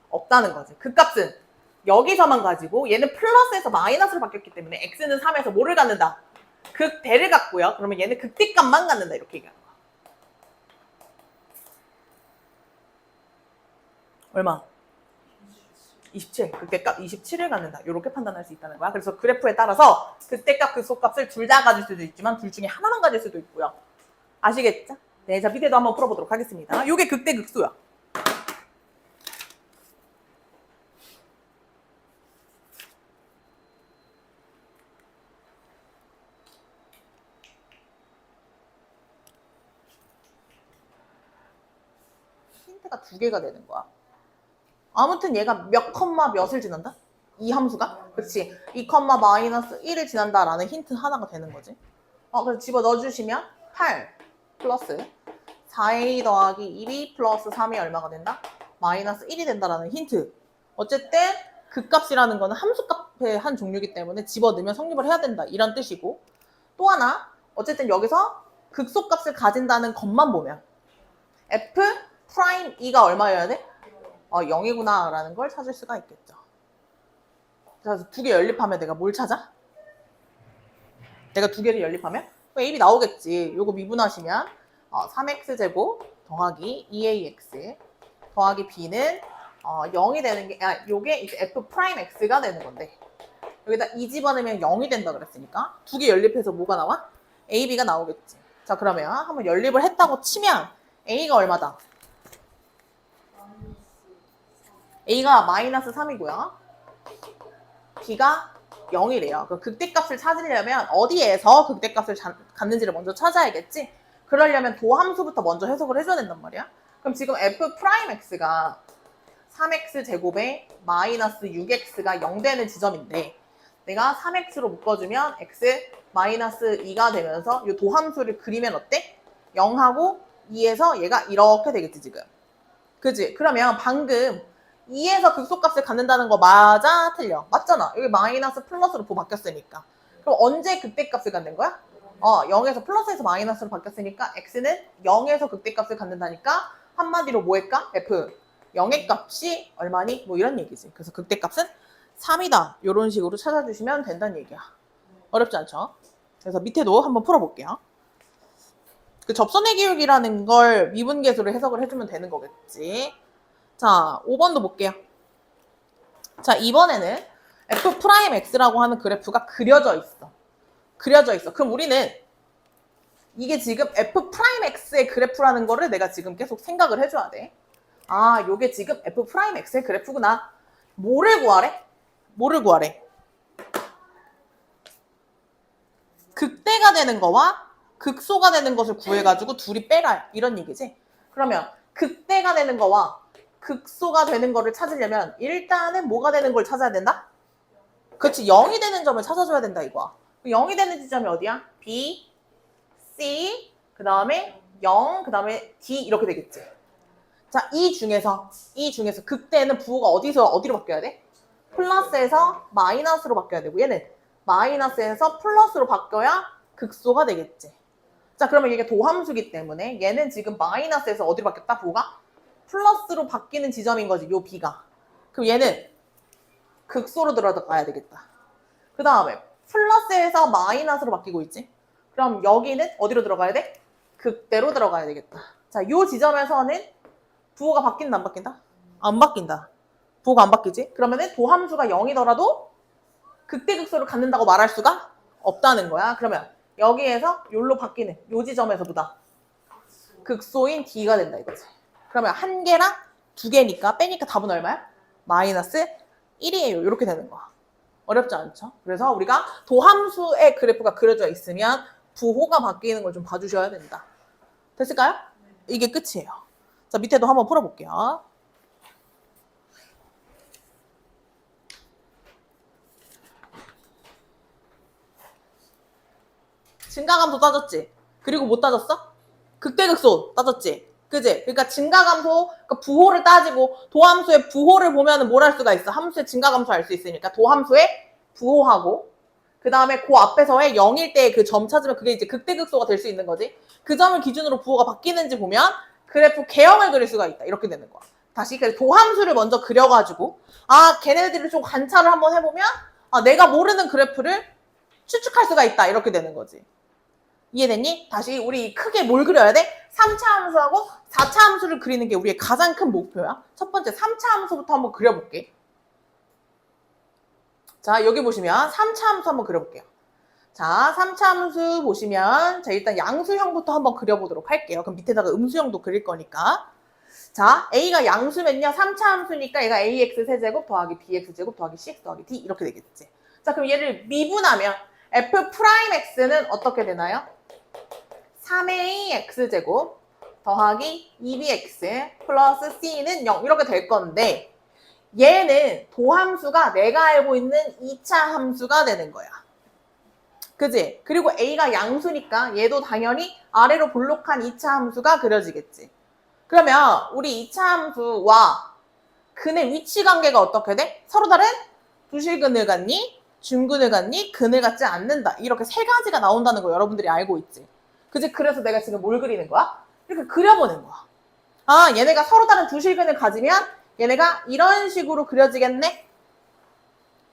없다는 거지. 극값은 여기서만 가지고 얘는 플러스에서 마이너스로 바뀌었기 때문에 x는 3에서 뭐를 갖는다? 극대를 갖고요. 그러면 얘는 극대값만 갖는다. 이렇게 얘기하는 거야. 얼마? 27, 그때값 27을 갖는다. 이렇게 판단할 수 있다는 거야. 그래서 그래프에 따라서 그때값, 극소값을 둘 다 가질 수도 있지만 둘 중에 하나만 가질 수도 있고요. 아시겠죠? 네, 자 밑에도 한번 풀어보도록 하겠습니다. 이게 극대, 극소야. 힌트가 두 개가 되는 거야. 아무튼 얘가 몇 컴마 몇을 지난다? 이 함수가? 그렇지. 2 컴마 마이너스 1을 지난다라는 힌트 하나가 되는 거지. 그래서 집어 넣어주시면 8 플러스 4a 더하기 2b 플러스 3이 얼마가 된다? 마이너스 1이 된다라는 힌트. 어쨌든 그 값이라는 거는 함수값의 한 종류이기 때문에 집어넣으면 성립을 해야 된다. 이런 뜻이고, 또 하나 어쨌든 여기서 극소값을 가진다는 것만 보면 f 프라임 2가 얼마여야 돼? 0이구나 라는 걸 찾을 수가 있겠죠. 그래서 두 개 연립하면 내가 뭘 찾아? 내가 두 개를 연립하면 A이 나오겠지. 요거 미분하시면 3x제곱 더하기 2ax 더하기 b는 0이 되는 게, 요게 이제 f 프라임 x가 되는 건데, 여기다 2 집어넣으면 0이 된다 그랬으니까 두 개 연립해서 뭐가 나와? ab가 나오겠지. 자, 그러면 한번 연립을 했다고 치면 a가 얼마다? a가 마이너스 3이고요. b가 0이래요. 그 극대값을 찾으려면 어디에서 극대값을 갖는지를 먼저 찾아야겠지. 그러려면 도함수부터 먼저 해석을 해줘야 된단 말이야. 그럼 지금 f 프라임 x가 3x 제곱에 마이너스 6x가 0 되는 지점인데, 내가 3x로 묶어주면 x 마이너스 2가 되면서 이 도함수를 그리면 어때? 0하고 2에서 얘가 이렇게 되겠지 지금. 그지? 그러면 방금 2에서 극소값을 갖는다는 거 맞아? 틀려? 맞잖아. 여기 마이너스 플러스로 바뀌었으니까. 그럼 언제 극대값을 갖는 거야? 0에서 플러스에서 마이너스로 바뀌었으니까 x는 0에서 극대값을 갖는다니까 한마디로 뭐일까? f 0의 값이 얼마니? 뭐 이런 얘기지. 그래서 극대값은 3이다. 이런 식으로 찾아주시면 된다는 얘기야. 어렵지 않죠? 그래서 밑에도 한번 풀어볼게요. 그 접선의 기울기라는 걸 미분계수로 해석을 해주면 되는 거겠지. 자, 5번도 볼게요. 자, 이번에는 f 프라임 x라고 하는 그래프가 그려져 있어. 그려져 있어. 그럼 우리는 이게 지금 f 프라임 x의 그래프라는 거를 내가 지금 계속 생각을 해줘야 돼. 요게 지금 f 프라임 x의 그래프구나. 뭐를 구하래? 뭐를 구하래? 극대가 되는 거와 극소가 되는 것을 구해가지고 둘이 빼라. 이런 얘기지. 그러면 극대가 되는 거와 극소가 되는 거를 찾으려면 일단은 뭐가 되는 걸 찾아야 된다? 그렇지. 0이 되는 점을 찾아줘야 된다 이거야. 0이 되는 지점이 어디야? B, C, 그 다음에 0, 그 다음에 D 이렇게 되겠지. 자, 이 중에서 극대는 부호가 어디로 바뀌어야 돼? 플러스에서 마이너스로 바뀌어야 되고, 얘는 마이너스에서 플러스로 바뀌어야 극소가 되겠지. 자, 그러면 이게 도함수기 때문에 얘는 지금 마이너스에서 어디로 바뀌었다? 부호가 플러스로 바뀌는 지점인 거지, 요 B가. 그럼 얘는 극소로 들어가야 되겠다. 그 다음에 플러스에서 마이너스로 바뀌고 있지. 그럼 여기는 어디로 들어가야 돼? 극대로 들어가야 되겠다. 자, 요 지점에서는 부호가 바뀐다, 안 바뀐다? 안 바뀐다. 부호가 안 바뀌지? 그러면은 도함수가 0이더라도 극대 극소를 갖는다고 말할 수가 없다는 거야. 그러면 여기에서 요로 바뀌는 요 지점에서보다 극소인 D가 된다 이거지. 그러면 한 개랑 두 개니까 빼니까 답은 얼마야? 마이너스 1이에요. 이렇게 되는 거야. 어렵지 않죠? 그래서 우리가 도함수의 그래프가 그려져 있으면 부호가 바뀌는 걸 좀 봐주셔야 된다. 됐을까요? 이게 끝이에요. 자, 밑에도 한번 풀어볼게요. 증가감소 따졌지? 그리고 뭐 따졌어? 극대극소 따졌지? 그지? 그러니까 증가감소, 그러니까 부호를 따지고 도함수의 부호를 보면 뭘 할 수가 있어? 함수의 증가감소 알 수 있으니까 도함수의 부호하고 그 다음에 그 앞에서의 0일 때 그 점 찾으면 그게 이제 극대극소가 될 수 있는 거지. 그 점을 기준으로 부호가 바뀌는지 보면 그래프 개형을 그릴 수가 있다. 이렇게 되는 거야. 다시 도함수를 먼저 그려가지고 걔네들을 좀 관찰을 한번 해보면 내가 모르는 그래프를 추측할 수가 있다. 이렇게 되는 거지. 이해됐니? 다시 우리 크게 뭘 그려야 돼? 3차 함수하고 4차 함수를 그리는 게 우리의 가장 큰 목표야. 첫 번째 3차 함수부터 한번 그려볼게. 자, 여기 보시면 3차 함수 한번 그려볼게요. 자, 3차 함수 보시면 자, 일단 양수형부터 한번 그려보도록 할게요. 그럼 밑에다가 음수형도 그릴 거니까. 자, A가 양수면요. 3차 함수니까 얘가 AX 세제곱 더하기 BX 제곱 더하기 CX 더하기 D 이렇게 되겠지. 자, 그럼 얘를 미분하면 F'X는 어떻게 되나요? 3AX 제곱 더하기 2BX 플러스 C는 0 이렇게 될 건데 얘는 도함수가 내가 알고 있는 2차 함수가 되는 거야. 그지? 그리고 A가 양수니까 얘도 당연히 아래로 볼록한 2차 함수가 그려지겠지. 그러면 우리 2차 함수와 근의 위치 관계가 어떻게 돼? 서로 다른 부실근을 갖니? 중근을 갖니? 근을 갖지 않는다. 이렇게 세 가지가 나온다는 거 여러분들이 알고 있지. 그지? 그래서 내가 지금 뭘 그리는 거야? 이렇게 그려보는 거야. 아, 얘네가 서로 다른 부실근을 가지면 얘네가 이런 식으로 그려지겠네?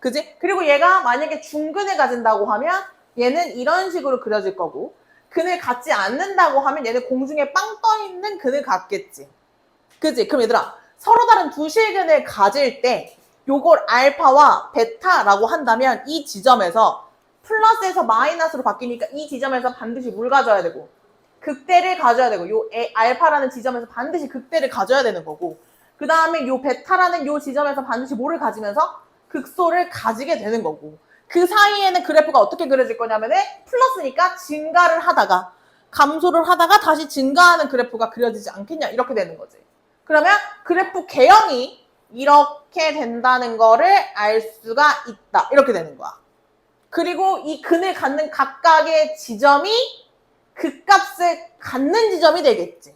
그지? 그리고 얘가 만약에 중근을 가진다고 하면 얘는 이런 식으로 그려질 거고 근을 갖지 않는다고 하면 얘는 공중에 빵 떠있는 근을 갖겠지. 그지? 그럼 얘들아 서로 다른 부실근을 가질 때 요걸 알파와 베타라고 한다면 이 지점에서 플러스에서 마이너스로 바뀌니까 이 지점에서 반드시 뭘 가져야 되고 극대를 가져야 되고 요 알파라는 지점에서 반드시 극대를 가져야 되는 거고 그 다음에 요 베타라는 요 지점에서 반드시 뭐를 가지면서 극소를 가지게 되는 거고 그 사이에는 그래프가 어떻게 그려질 거냐면은 플러스니까 증가를 하다가 감소를 하다가 다시 증가하는 그래프가 그려지지 않겠냐 이렇게 되는 거지. 그러면 그래프 개형이 이렇게 된다는 거를 알 수가 있다 이렇게 되는 거야. 그리고 이 근을 갖는 각각의 지점이 극값을 갖는 지점이 되겠지.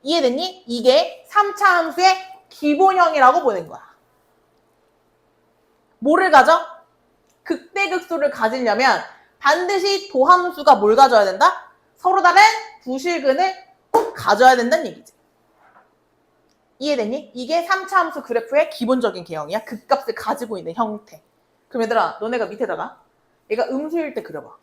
이해됐니? 이게 3차 함수의 기본형이라고 보는 거야. 뭐를 가져? 극대극소를 가지려면 반드시 도함수가 뭘 가져야 된다? 서로 다른 부실근을 꼭 가져야 된다는 얘기지. 이해됐니? 이게 3차 함수 그래프의 기본적인 개형이야. 극값을 가지고 있는 형태. 그럼 얘들아, 너네가 밑에다가 얘가 음수일 때 그려봐.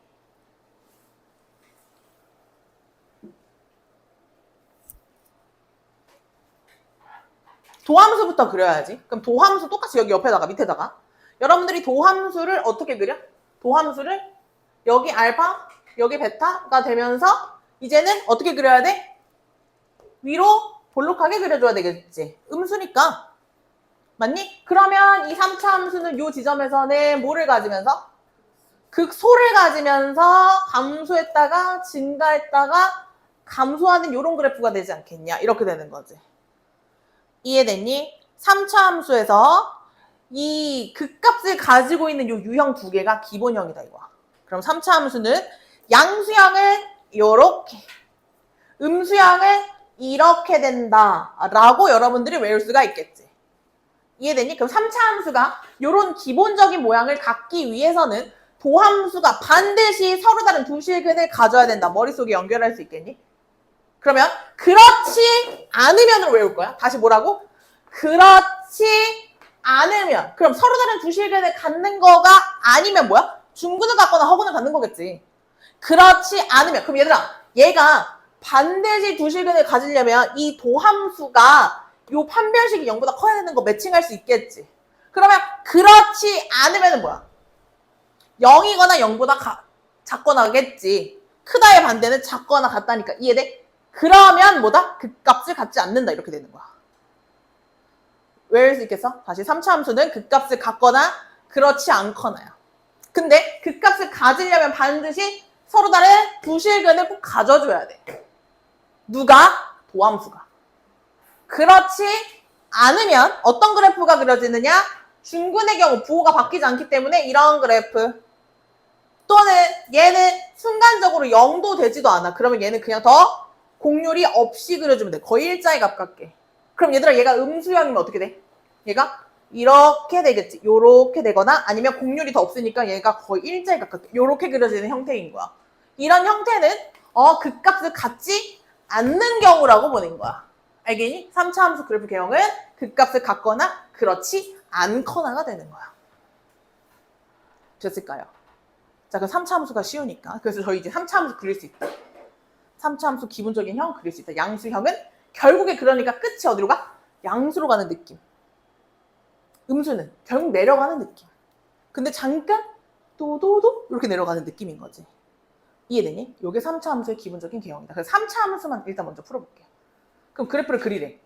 도함수부터 그려야지. 그럼 도함수 똑같이 여기 옆에다가 밑에다가 여러분들이 도함수를 어떻게 그려? 도함수를 여기 알파, 여기 베타가 되면서 이제는 어떻게 그려야 돼? 위로 볼록하게 그려줘야 되겠지. 음수니까. 맞니? 그러면 이 3차 함수는 이 지점에서는 뭐를 가지면서? 극소를 가지면서 감소했다가 증가했다가 감소하는 이런 그래프가 되지 않겠냐? 이렇게 되는 거지. 이해됐니? 3차 함수에서 이 극값을 가지고 있는 이 유형 두 개가 기본형이다 이거야. 그럼 3차 함수는 양수형은 요렇게 음수형은 이렇게 된다라고 여러분들이 외울 수가 있겠지. 이해됐니? 그럼 3차 함수가 요런 기본적인 모양을 갖기 위해서는 도함수가 반드시 서로 다른 두 실근을 가져야 된다. 머릿속에 연결할 수 있겠니? 그러면 그렇지 않으면으로 외울 거야. 다시 뭐라고? 그렇지 않으면. 그럼 서로 다른 두 실근을 갖는 거가 아니면 뭐야? 중근을 갖거나 허근을 갖는 거겠지. 그렇지 않으면. 그럼 얘들아, 얘가 반드시 두 실근을 가지려면 이 도함수가 요 판별식이 0보다 커야 되는 거 매칭할 수 있겠지. 그러면 그렇지 않으면 뭐야? 0이거나 0보다 작거나겠지. 크다의 반대는 작거나 같다니까. 이해돼? 그러면 뭐다? 극값을 갖지 않는다. 이렇게 되는 거야. 외울 수 있겠어? 다시 3차 함수는 극값을 갖거나 그렇지 않거나야. 근데 극값을 가지려면 반드시 서로 다른 부실근을 꼭 가져줘야 돼. 누가? 도함수가. 그렇지 않으면 어떤 그래프가 그려지느냐? 중근의 경우 부호가 바뀌지 않기 때문에 이런 그래프 또는 얘는 순간적으로 0도 되지도 않아. 그러면 얘는 그냥 더 공률이 없이 그려주면 돼. 거의 일자에 가깝게. 그럼 얘들아 얘가 음수형이면 어떻게 돼? 얘가 이렇게 되겠지. 요렇게 되거나 아니면 공률이 더 없으니까 얘가 거의 일자에 가깝게 요렇게 그려지는 형태인 거야. 이런 형태는 극값을 갖지 않는 경우라고 보는 거야. 알겠니? 3차 함수 그래프 개형은 극값을 갖거나 그렇지 않거나가 되는 거야. 됐을까요? 자, 그 3차 함수가 쉬우니까. 그래서 저희 이제 3차 함수 그릴 수 있다. 3차 함수 기본적인 형 그릴 수 있다. 양수형은 결국에 그러니까 끝이 어디로 가? 양수로 가는 느낌. 음수는 결국 내려가는 느낌. 근데 잠깐 도도도 이렇게 내려가는 느낌인 거지. 이해되니? 이게 3차 함수의 기본적인 개형이다. 그래서 3차 함수만 일단 먼저 풀어볼게요. 그럼 그래프를 그리래.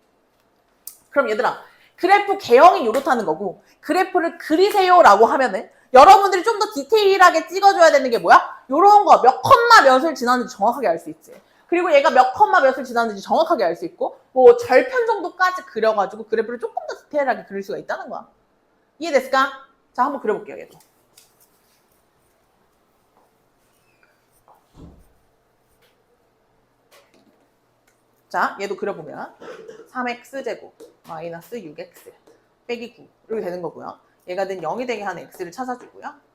그럼 얘들아, 그래프 개형이 이렇다는 거고 그래프를 그리세요라고 하면은 여러분들이 좀 더 디테일하게 찍어줘야 되는 게 뭐야? 요런 거 몇 컴마 몇을 지났는지 정확하게 알 수 있지. 그리고 얘가 몇 컴마 몇을 지났는지 정확하게 알 수 있고 뭐 절편 정도까지 그려가지고 그래프를 조금 더 디테일하게 그릴 수가 있다는 거야. 이해됐을까? 자, 한번 그려볼게요, 얘도. 자, 얘도 그려보면 3x제곱 마이너스 6x 빼기 9 이렇게 되는 거고요. 얘가 는 0이 되게 하는 x를 찾아주고요.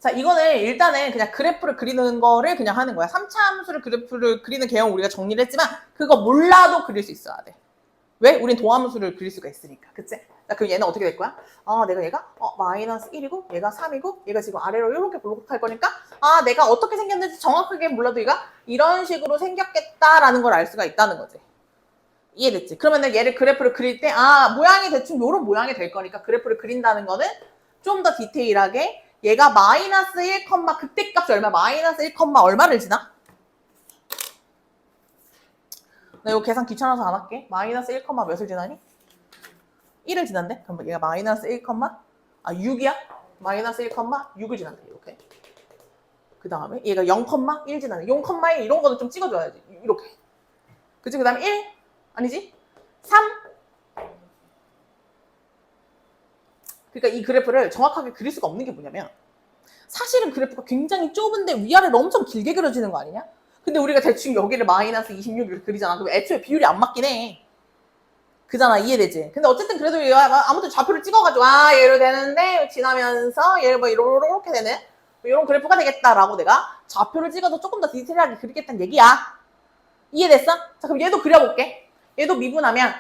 자, 이거는 일단은 그냥 그래프를 그리는 거를 그냥 하는 거야. 3차 함수를 그래프를 그리는 개형 우리가 정리를 했지만 그거 몰라도 그릴 수 있어야 돼. 왜? 우린 도함수를 그릴 수가 있으니까. 그치? 자, 그럼 얘는 어떻게 될 거야? 얘가 마이너스 1이고 얘가 3이고 얘가 지금 아래로 이렇게 볼록할 거니까 내가 어떻게 생겼는지 정확하게 몰라도 얘가 이런 식으로 생겼겠다라는 걸 알 수가 있다는 거지. 이해됐지? 그러면은 얘를 그래프를 그릴 때 모양이 대충 요런 모양이 될 거니까 그래프를 그린다는 거는 좀 더 디테일하게 얘가 마이너스 1, 극대값이 얼마? 마이너스 1, 얼마를 지나? 나 이거 계산 귀찮아서 안 할게. 마이너스 1, 몇을 지나니? 1을 지난대? 그럼 얘가 마이너스 1, 6이야? 마이너스 1, 6을 지난대. 이렇게. 그 다음에 얘가 0,1 지나네. 0,1 이런 거는 좀 찍어줘야지. 이렇게. 그치? 그 다음에 1? 아니지? 3? 그러니까 이 그래프를 정확하게 그릴 수가 없는 게 뭐냐면 사실은 그래프가 굉장히 좁은데 위아래로 엄청 길게 그려지는 거 아니냐? 근데 우리가 대충 여기를 마이너스 26 이렇게 그리잖아. 그럼 애초에 비율이 안 맞긴 해. 그잖아. 이해되지? 근데 어쨌든 그래도 아무튼 좌표를 찍어가지고 얘로 되는데 지나면서 얘를 뭐 이렇게 되는 이런 그래프가 되겠다라고 내가 좌표를 찍어서 조금 더 디테일하게 그리겠다는 얘기야. 이해됐어? 자, 그럼 얘도 그려볼게. 얘도 미분하면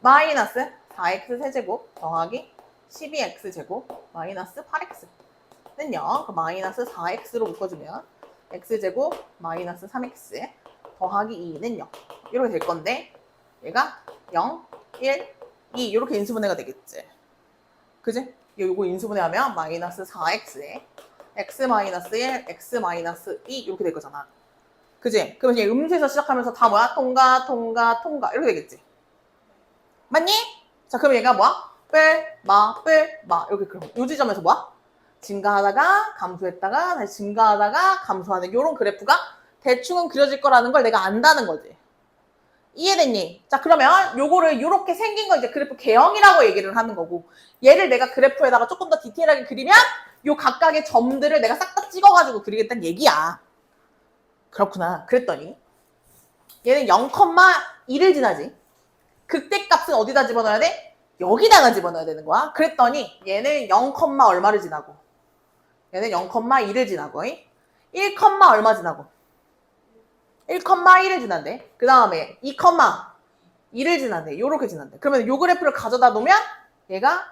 마이너스 4x 세제곱 더하기 12x제곱 마이너스 8x는요. 마이너스 4x로 묶어주면 x제곱 마이너스 3x 더하기 2는요. 이렇게 될 건데 얘가 0, 1, 2 이렇게 인수분해가 되겠지. 그지? 요거 인수분해하면 마이너스 4x에 x 마이너스 1, x 마이너스 2 이렇게 될 거잖아. 그지? 그러면 얘 음수에서 시작하면서 다 뭐야? 통과 이렇게 되겠지. 맞니? 자, 그럼 얘가 뭐야? 마 이렇게 그럼 요 지점에서 뭐야? 증가하다가 감소했다가 다시 증가하다가 감소하는 요런 그래프가 대충은 그려질 거라는 걸 내가 안다는 거지. 이해됐니? 자, 그러면 요거를 요렇게 생긴 거 이제 그래프 개형이라고 얘기를 하는 거고 얘를 내가 그래프에다가 조금 더 디테일하게 그리면 요 각각의 점들을 내가 싹 다 찍어가지고 그리겠다는 얘기야. 그렇구나. 그랬더니 얘는 0,1을 지나지. 극대값은 어디다 집어넣어야 돼? 여기다가 집어넣어야 되는 거야. 그랬더니 얘는 0, 얼마를 지나고 얘는 0,2를 지나고 1, 얼마 지나고 1,1을 지난대. 그 다음에 2,2를 지난대. 요렇게 지난대. 그러면 요 그래프를 가져다 놓으면 얘가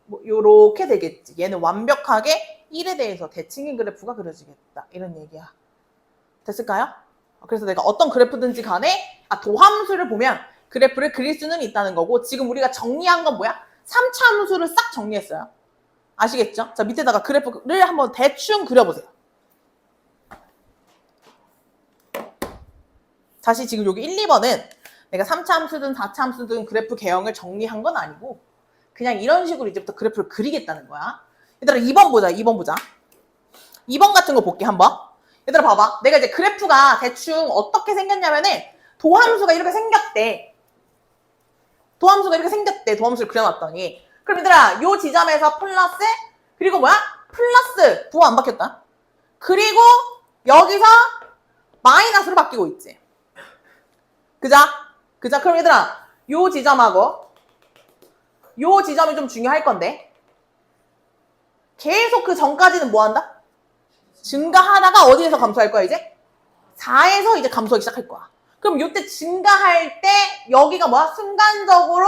뭐 요렇게 되겠지. 얘는 완벽하게 1에 대해서 대칭인 그래프가 그려지겠다. 이런 얘기야. 됐을까요? 그래서 내가 어떤 그래프든지 간에 도함수를 보면 그래프를 그릴 수는 있다는 거고 지금 우리가 정리한 건 뭐야? 3차 함수를 싹 정리했어요. 아시겠죠? 자, 밑에다가 그래프를 한번 대충 그려보세요. 다시 지금 여기 1, 2번은 내가 3차 함수든 4차 함수든 그래프 개형을 정리한 건 아니고 그냥 이런 식으로 이제부터 그래프를 그리겠다는 거야. 얘들아 2번 보자. 2번 같은 거 볼게 한번. 얘들아 봐봐. 내가 이제 그래프가 대충 어떻게 생겼냐면은 도함수가 이렇게 생겼대. 도함수를 그려놨더니 그럼 얘들아 요 지점에서 플러스 그리고 뭐야? 플러스 부호 안 바뀌었다. 그리고 여기서 마이너스로 바뀌고 있지. 그자? 그럼 얘들아 요 지점하고 요 지점이 좀 중요할 건데 계속 그 전까지는 뭐 한다? 증가하다가 어디에서 감소할 거야 이제? 4에서 이제 감소하기 시작할 거야. 그럼 이때 증가할 때 여기가 뭐야? 순간적으로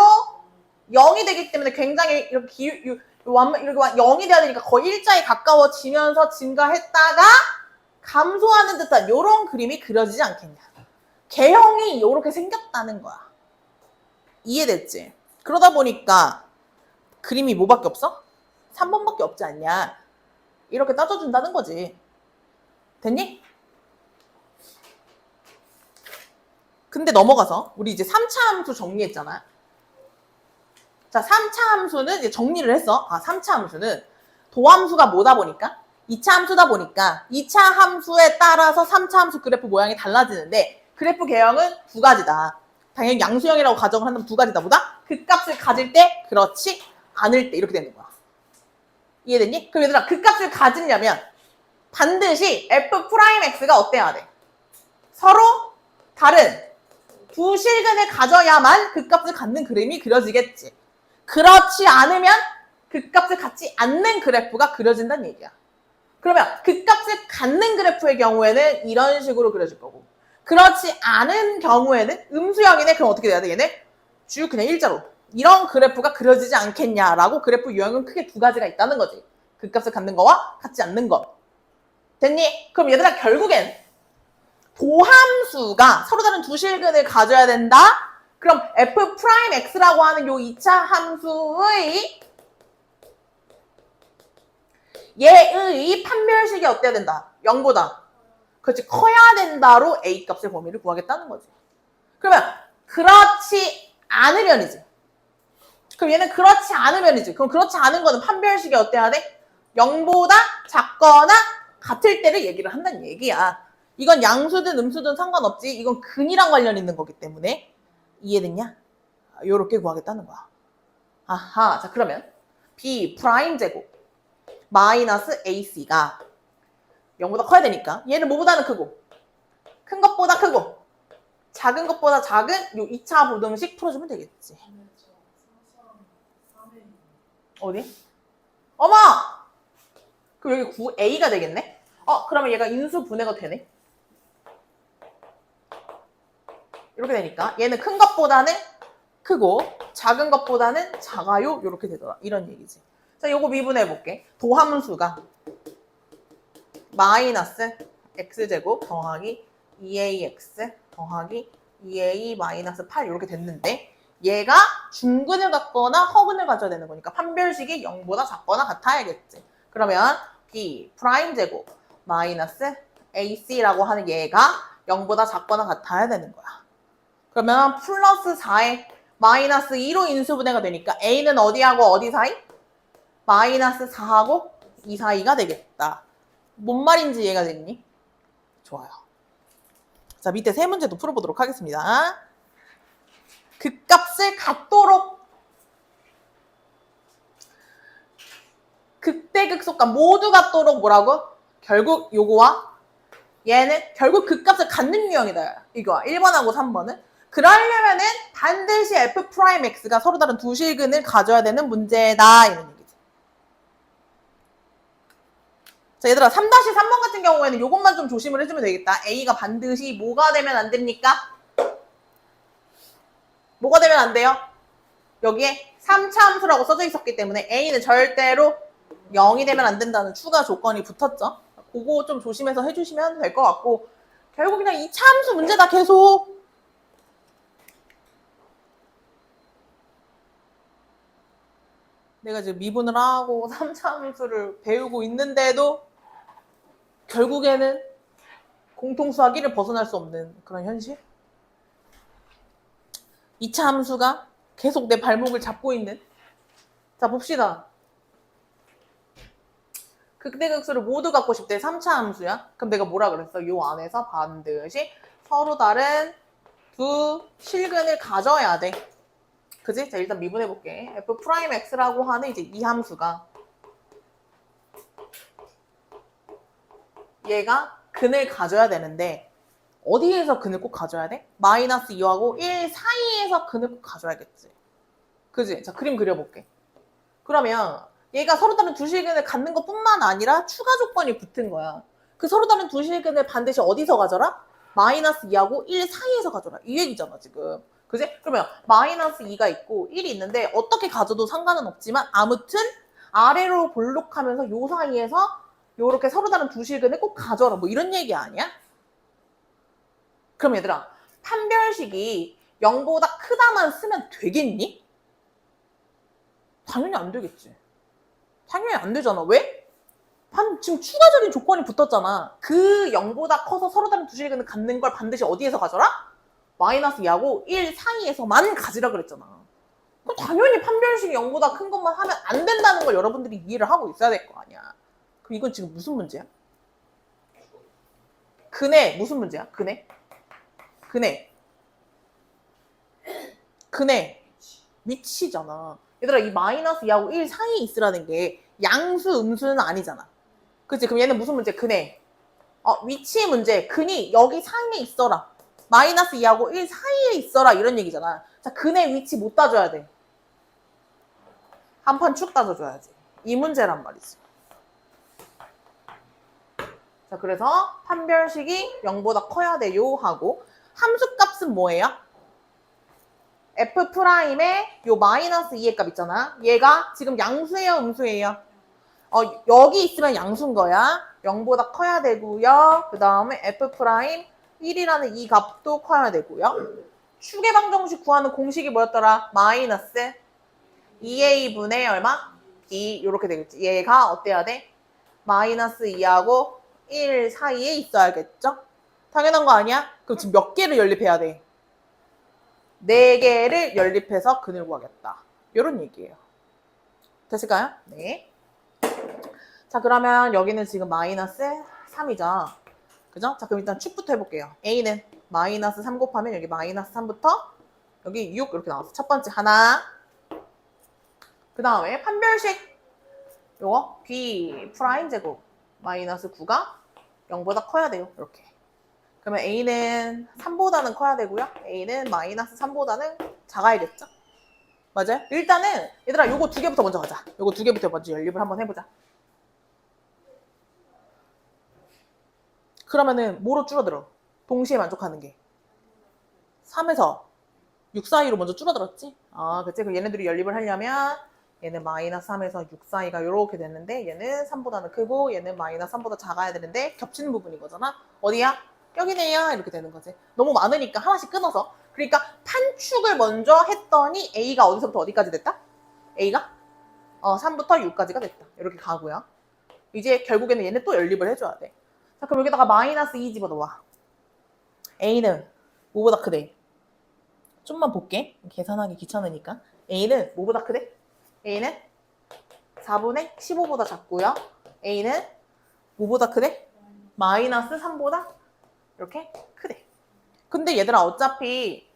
0이 되기 때문에 굉장히 이렇게 이렇게 0이 돼야 되니까 거의 일자에 가까워지면서 증가했다가 감소하는 듯한 이런 그림이 그려지지 않겠냐. 개형이 이렇게 생겼다는 거야. 이해됐지? 그러다 보니까 그림이 뭐밖에 없어? 3번밖에 없지 않냐. 이렇게 따져준다는 거지. 됐니? 근데 넘어가서 우리 이제 3차 함수 정리했잖아. 자, 3차 함수는 이제 정리를 했어. 3차 함수는 도함수가 뭐다 보니까 2차 함수다 보니까 2차 함수에 따라서 3차 함수 그래프 모양이 달라지는데 그래프 개형은 두 가지다. 당연히 양수형이라고 가정을 한다면 두 가지다. 보다 극값을 가질 때 그렇지 않을 때 이렇게 되는 거야. 이해됐니? 그럼 얘들아 극값을 가지려면 반드시 f'x가 어때야 돼? 서로 다른 두 실근을 가져야만 극값을 갖는 그림이 그려지겠지. 그렇지 않으면 극값을 갖지 않는 그래프가 그려진다는 얘기야. 그러면 극값을 갖는 그래프의 경우에는 이런 식으로 그려질 거고 그렇지 않은 경우에는 음수형이네. 그럼 어떻게 돼야 돼? 얘네 쭉 그냥 일자로 이런 그래프가 그려지지 않겠냐라고 그래프 유형은 크게 두 가지가 있다는 거지. 극값을 갖는 거와 갖지 않는 것. 됐니? 그럼 얘들아 결국엔 도함수가 서로 다른 두 실근을 가져야 된다? 그럼 f'x라고 하는 요 2차 함수의 얘의 판별식이 어때야 된다? 0보다. 그렇지, 커야 된다로 a 값의 범위를 구하겠다는 거지. 그러면 그렇지 않으면이지. 그럼 얘는 그렇지 않으면이지. 그럼 그렇지 않은 거는 판별식이 어때야 돼? 0보다 작거나 같을 때를 얘기를 한다는 얘기야. 이건 양수든 음수든 상관없지. 이건 근이랑 관련 있는 거기 때문에. 이해됐냐? 요렇게 구하겠다는 거야. 아하. 자, 그러면 b 프라임 제곱 마이너스 ac가 0보다 커야 되니까 얘는 뭐보다는 크고 큰 것보다 크고 작은 것보다 작은 요 2차 부등식 풀어주면 되겠지. 어디? 어머! 그럼 여기 9a가 되겠네? 그러면 얘가 인수 분해가 되네? 이렇게 되니까 얘는 큰 것보다는 크고 작은 것보다는 작아요. 이렇게 되더라. 이런 얘기지. 자, 요거 미분해 볼게. 도함수가 마이너스 x제곱 더하기 2ax 더하기 2a 마이너스 8 이렇게 됐는데 얘가 중근을 갖거나 허근을 가져야 되는 거니까 판별식이 0보다 작거나 같아야겠지. 그러면 b 프라임 제곱 마이너스 ac라고 하는 얘가 0보다 작거나 같아야 되는 거야. 그러면 플러스 4에 마이너스 2로 인수분해가 되니까 a는 어디하고 어디 사이? 마이너스 4하고 2 사이가 되겠다. 뭔 말인지 이해가 됐니? 좋아요. 자, 밑에 세 문제도 풀어보도록 하겠습니다. 극값을 갖도록 극대극소값 모두 갖도록 뭐라고? 결국 요거와 얘는 결국 극값을 갖는 유형이다. 이거야. 1번하고 3번은. 그러려면은 반드시 f'x가 서로 다른 두 실근을 가져야 되는 문제다. 이런 얘기지. 자, 얘들아 3-3번 같은 경우에는 요것만 좀 조심을 해주면 되겠다. a가 반드시 뭐가 되면 안 됩니까? 뭐가 되면 안 돼요? 여기에 3차 함수라고 써져 있었기 때문에 a는 절대로 0이 되면 안 된다는 추가 조건이 붙었죠. 그거 좀 조심해서 해주시면 될 것 같고 결국 그냥 2차 함수 문제다 계속. 내가 지금 미분을 하고 3차 함수를 배우고 있는데도 결국에는 공통수학 1을 벗어날 수 없는 그런 현실? 2차 함수가 계속 내 발목을 잡고 있는. 자, 봅시다. 극대극소를 모두 갖고 싶대. 3차 함수야. 그럼 내가 뭐라 그랬어? 요 안에서 반드시 서로 다른 두 실근을 가져야 돼. 그지? 자, 일단 미분해볼게. f'x라고 하는 이제 이 함수가 얘가 근을 가져야 되는데 어디에서 근을 꼭 가져야 돼? 마이너스 2하고 1 사이에서 근을 꼭 가져야겠지. 그지? 자, 그림 그려볼게. 그러면 얘가 서로 다른 두 실근을 갖는 것뿐만 아니라 추가 조건이 붙은 거야. 그 서로 다른 두 실근을 반드시 어디서 가져라? 마이너스 2하고 1 사이에서 가져라. 이 얘기잖아, 지금. 그지? 그러면 마이너스 2가 있고 1이 있는데 어떻게 가져도 상관은 없지만 아무튼 아래로 볼록하면서 요 사이에서 요렇게 서로 다른 두 실근을 꼭 가져라. 뭐 이런 얘기 아니야? 그럼 얘들아, 판별식이 0보다 크다만 쓰면 되겠니? 당연히 안 되겠지. 당연히 안 되잖아. 왜? 지금 추가적인 조건이 붙었잖아. 그 0보다 커서 서로 다른 두 실근을 갖는 걸 반드시 어디에서 가져라? 마이너스 2하고 1 사이에서만 가지라 그랬잖아. 그럼 당연히 판별식이 0보다 큰 것만 하면 안 된다는 걸 여러분들이 이해를 하고 있어야 될 거 아니야. 그럼 이건 지금 무슨 문제야? 근해 무슨 문제야? 근해 위치잖아. 얘들아, 이 마이너스 2하고 1 사이에 있으라는 게 양수 음수는 아니잖아. 그치? 그럼 얘는 무슨 문제? 근해. 위치 문제. 근이 여기 사이에 있어라. 마이너스 2하고 1 사이에 있어라. 이런 얘기잖아. 자, 근해 위치 못 따져야 돼. 한 판 축 따져줘야지. 이 문제란 말이지. 자, 그래서 판별식이 0보다 커야 돼요 하고, 함수값은 뭐예요? F'의 요 마이너스 2의 값 있잖아. 얘가 지금 양수예요, 음수예요? 여기 있으면 양수인 거야. 0보다 커야 되고요. 그 다음에 F'1이라는 이 값도 커야 되고요. 축의 방정식 구하는 공식이 뭐였더라? 마이너스 2a분의 얼마? b 이렇게 되겠지. 얘가 어때야 돼? 마이너스 2하고 1 사이에 있어야겠죠? 당연한 거 아니야? 그럼 지금 몇 개를 연립해야 돼? 4개를 연립해서 근을 구하겠다. 이런 얘기예요. 됐을까요? 네. 자, 그러면 여기는 지금 마이너스 3이죠. 그죠? 자, 그럼 일단 축부터 해볼게요. A는 마이너스 3 곱하면 여기 마이너스 3부터 여기 6 이렇게 나왔어. 첫 번째 하나. 그 다음에 판별식 요거 B 프라임 제곱 마이너스 9가 0보다 커야 돼요. 이렇게. 그러면 A는 3보다는 커야 되고요. A는 마이너스 3보다는 작아야겠죠? 맞아요? 일단은 얘들아 요거 2개부터 먼저 가자. 요거 2개부터 먼저 연립을 한번 해보자. 그러면은 뭐로 줄어들어? 동시에 만족하는 게 3에서 6 사이로 먼저 줄어들었지? 그치? 그럼 얘네들이 연립을 하려면 얘는 마이너스 3에서 6 사이가 이렇게 됐는데 얘는 3보다는 크고 얘는 마이너스 3보다 작아야 되는데 겹치는 부분인 거잖아. 어디야? 여기네요. 이렇게 되는 거지. 너무 많으니까 하나씩 끊어서. 그러니까 판축을 먼저 했더니 A가 어디서부터 어디까지 됐다? A가 3부터 6까지가 됐다. 이렇게 가고요. 이제 결국에는 얘네 또 연립을 해줘야 돼. 자, 그럼 여기다가 마이너스 2 집어넣어. A는 뭐보다 크대? 좀만 볼게. 계산하기 귀찮으니까. A는 뭐보다 크대? A는 4분의 15보다 작고요. A는 뭐보다 크대? 마이너스 3보다 이렇게 크대. 근데 얘들아 어차피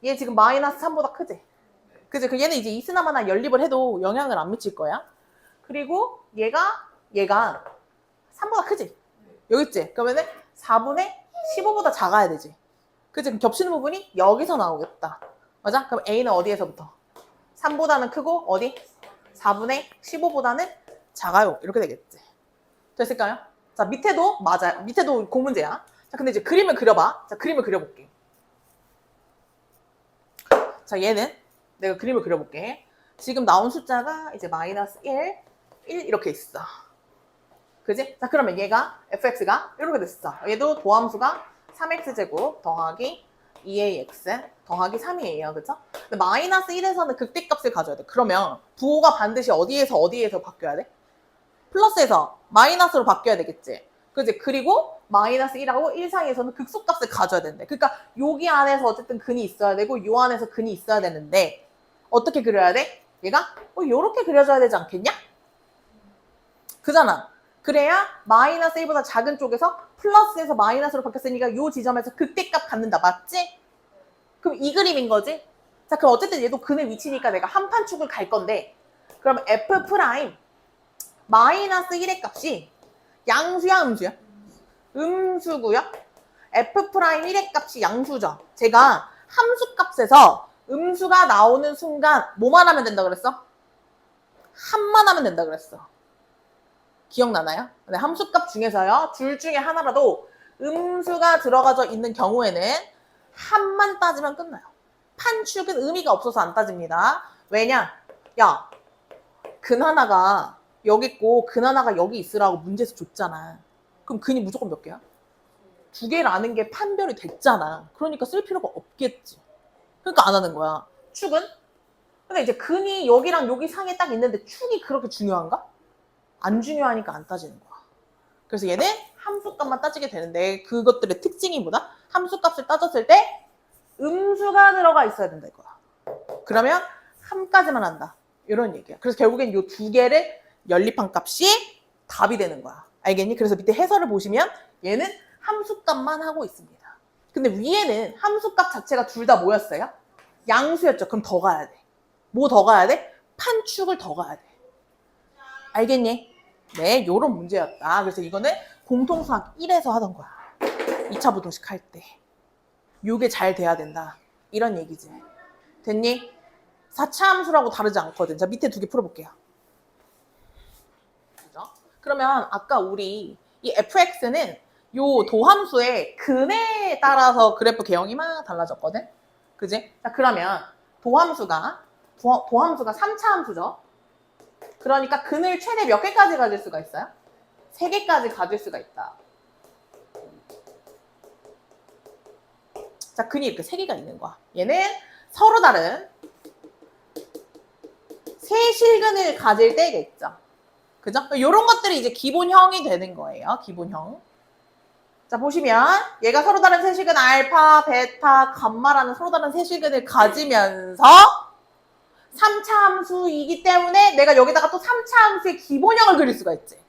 얘 지금 마이너스 3보다 크지? 그치? 그 얘는 이제 이스나마나 연립을 해도 영향을 안 미칠 거야. 그리고 얘가 3보다 크지? 여기 있지? 그러면은 4분의 15보다 작아야 되지. 그치? 그럼 겹치는 부분이 여기서 나오겠다. 맞아? 그럼 A는 어디에서부터? 3보다는 크고 어디? 4분의 15보다는 작아요. 이렇게 되겠지. 됐을까요? 자, 밑에도 맞아요. 밑에도 그 문제야. 자, 근데 이제 그림을 그려봐. 자, 그림을 그려볼게. 자, 얘는 내가 그림을 그려볼게. 지금 나온 숫자가 이제 마이너스 1 이렇게 있어. 그지? 자, 그러면 얘가 fx가 이렇게 됐어. 얘도 도함수가 3x제곱 더하기 2ax 더하기 3이에요. 그죠? 근데 마이너스 1에서는 극대값을 가져야 돼. 그러면 부호가 반드시 어디에서 바뀌어야 돼? 플러스에서 마이너스로 바뀌어야 되겠지. 그지? 그리고 마이너스 1하고 1 사이에서는 극소값을 가져야 된대. 그러니까 여기 안에서 어쨌든 근이 있어야 되고 요 안에서 근이 있어야 되는데 어떻게 그려야 돼? 얘가 요렇게 그려져야 되지 않겠냐? 그잖아. 그래야 마이너스 1보다 작은 쪽에서 플러스에서 마이너스로 바뀌었으니까 요 지점에서 극대값 갖는다. 맞지? 그럼 이 그림인 거지? 자, 그럼 어쨌든 얘도 근의 위치니까 내가 한 판 축을 갈 건데 그러면 F 프라임 마이너스 1의 값이 양수야, 음수야? 음수고요. F 프라임 1의 값이 양수죠. 제가 함수 값에서 음수가 나오는 순간 뭐만 하면 된다 그랬어? 한만 하면 된다 그랬어. 기억나나요? 네, 함수값 중에서요. 둘 중에 하나라도 음수가 들어가져 있는 경우에는 한만 따지면 끝나요. 판축은 의미가 없어서 안 따집니다. 왜냐? 야, 근 하나가 여기 있고 근 하나가 여기 있으라고 문제에서 줬잖아. 그럼 근이 무조건 몇 개야? 2개라는 게 판별이 됐잖아. 그러니까 쓸 필요가 없겠지. 그러니까 안 하는 거야. 축은? 근데 이제 근이 여기랑 여기 상에 딱 있는데 축이 그렇게 중요한가? 안 중요하니까 안 따지는 거야. 그래서 얘는 함수값만 따지게 되는데 그것들의 특징이 뭐다? 함수값을 따졌을 때 음수가 들어가 있어야 된다 이거야. 그러면 함까지만 한다. 이런 얘기야. 그래서 결국엔 이 2개를 연립한 값이 답이 되는 거야. 알겠니? 그래서 밑에 해설을 보시면 얘는 함수값만 하고 있습니다. 근데 위에는 함수값 자체가 둘 다 뭐였어요? 양수였죠. 그럼 더 가야 돼. 뭐 더 가야 돼? 판축을 더 가야 돼. 알겠니? 네, 요런 문제였다. 그래서 이거는 공통수학 1에서 하던 거야. 2차 부등식 할 때. 요게 잘 돼야 된다. 이런 얘기지. 됐니? 4차 함수라고 다르지 않거든. 자, 밑에 2개 풀어볼게요. 그죠? 그러면 아까 우리 이 fx는 요 도함수의 근에 따라서 그래프 개형이 막 달라졌거든? 그지? 자, 그러면 도함수가 3차 함수죠? 그러니까 근을 최대 몇 개까지 가질 수가 있어요? 3개까지 가질 수가 있다. 자, 근이 이렇게 3개가 있는 거야. 얘는 서로 다른 세실근을 가질 때겠죠. 그죠? 이런 것들이 이제 기본형이 되는 거예요. 기본형. 자, 보시면 얘가 서로 다른 세실근 알파, 베타, 감마라는 서로 다른 세실근을 가지면서 3차 함수이기 때문에 내가 여기다가 또 3차 함수의 기본형을 그릴 수가 있지.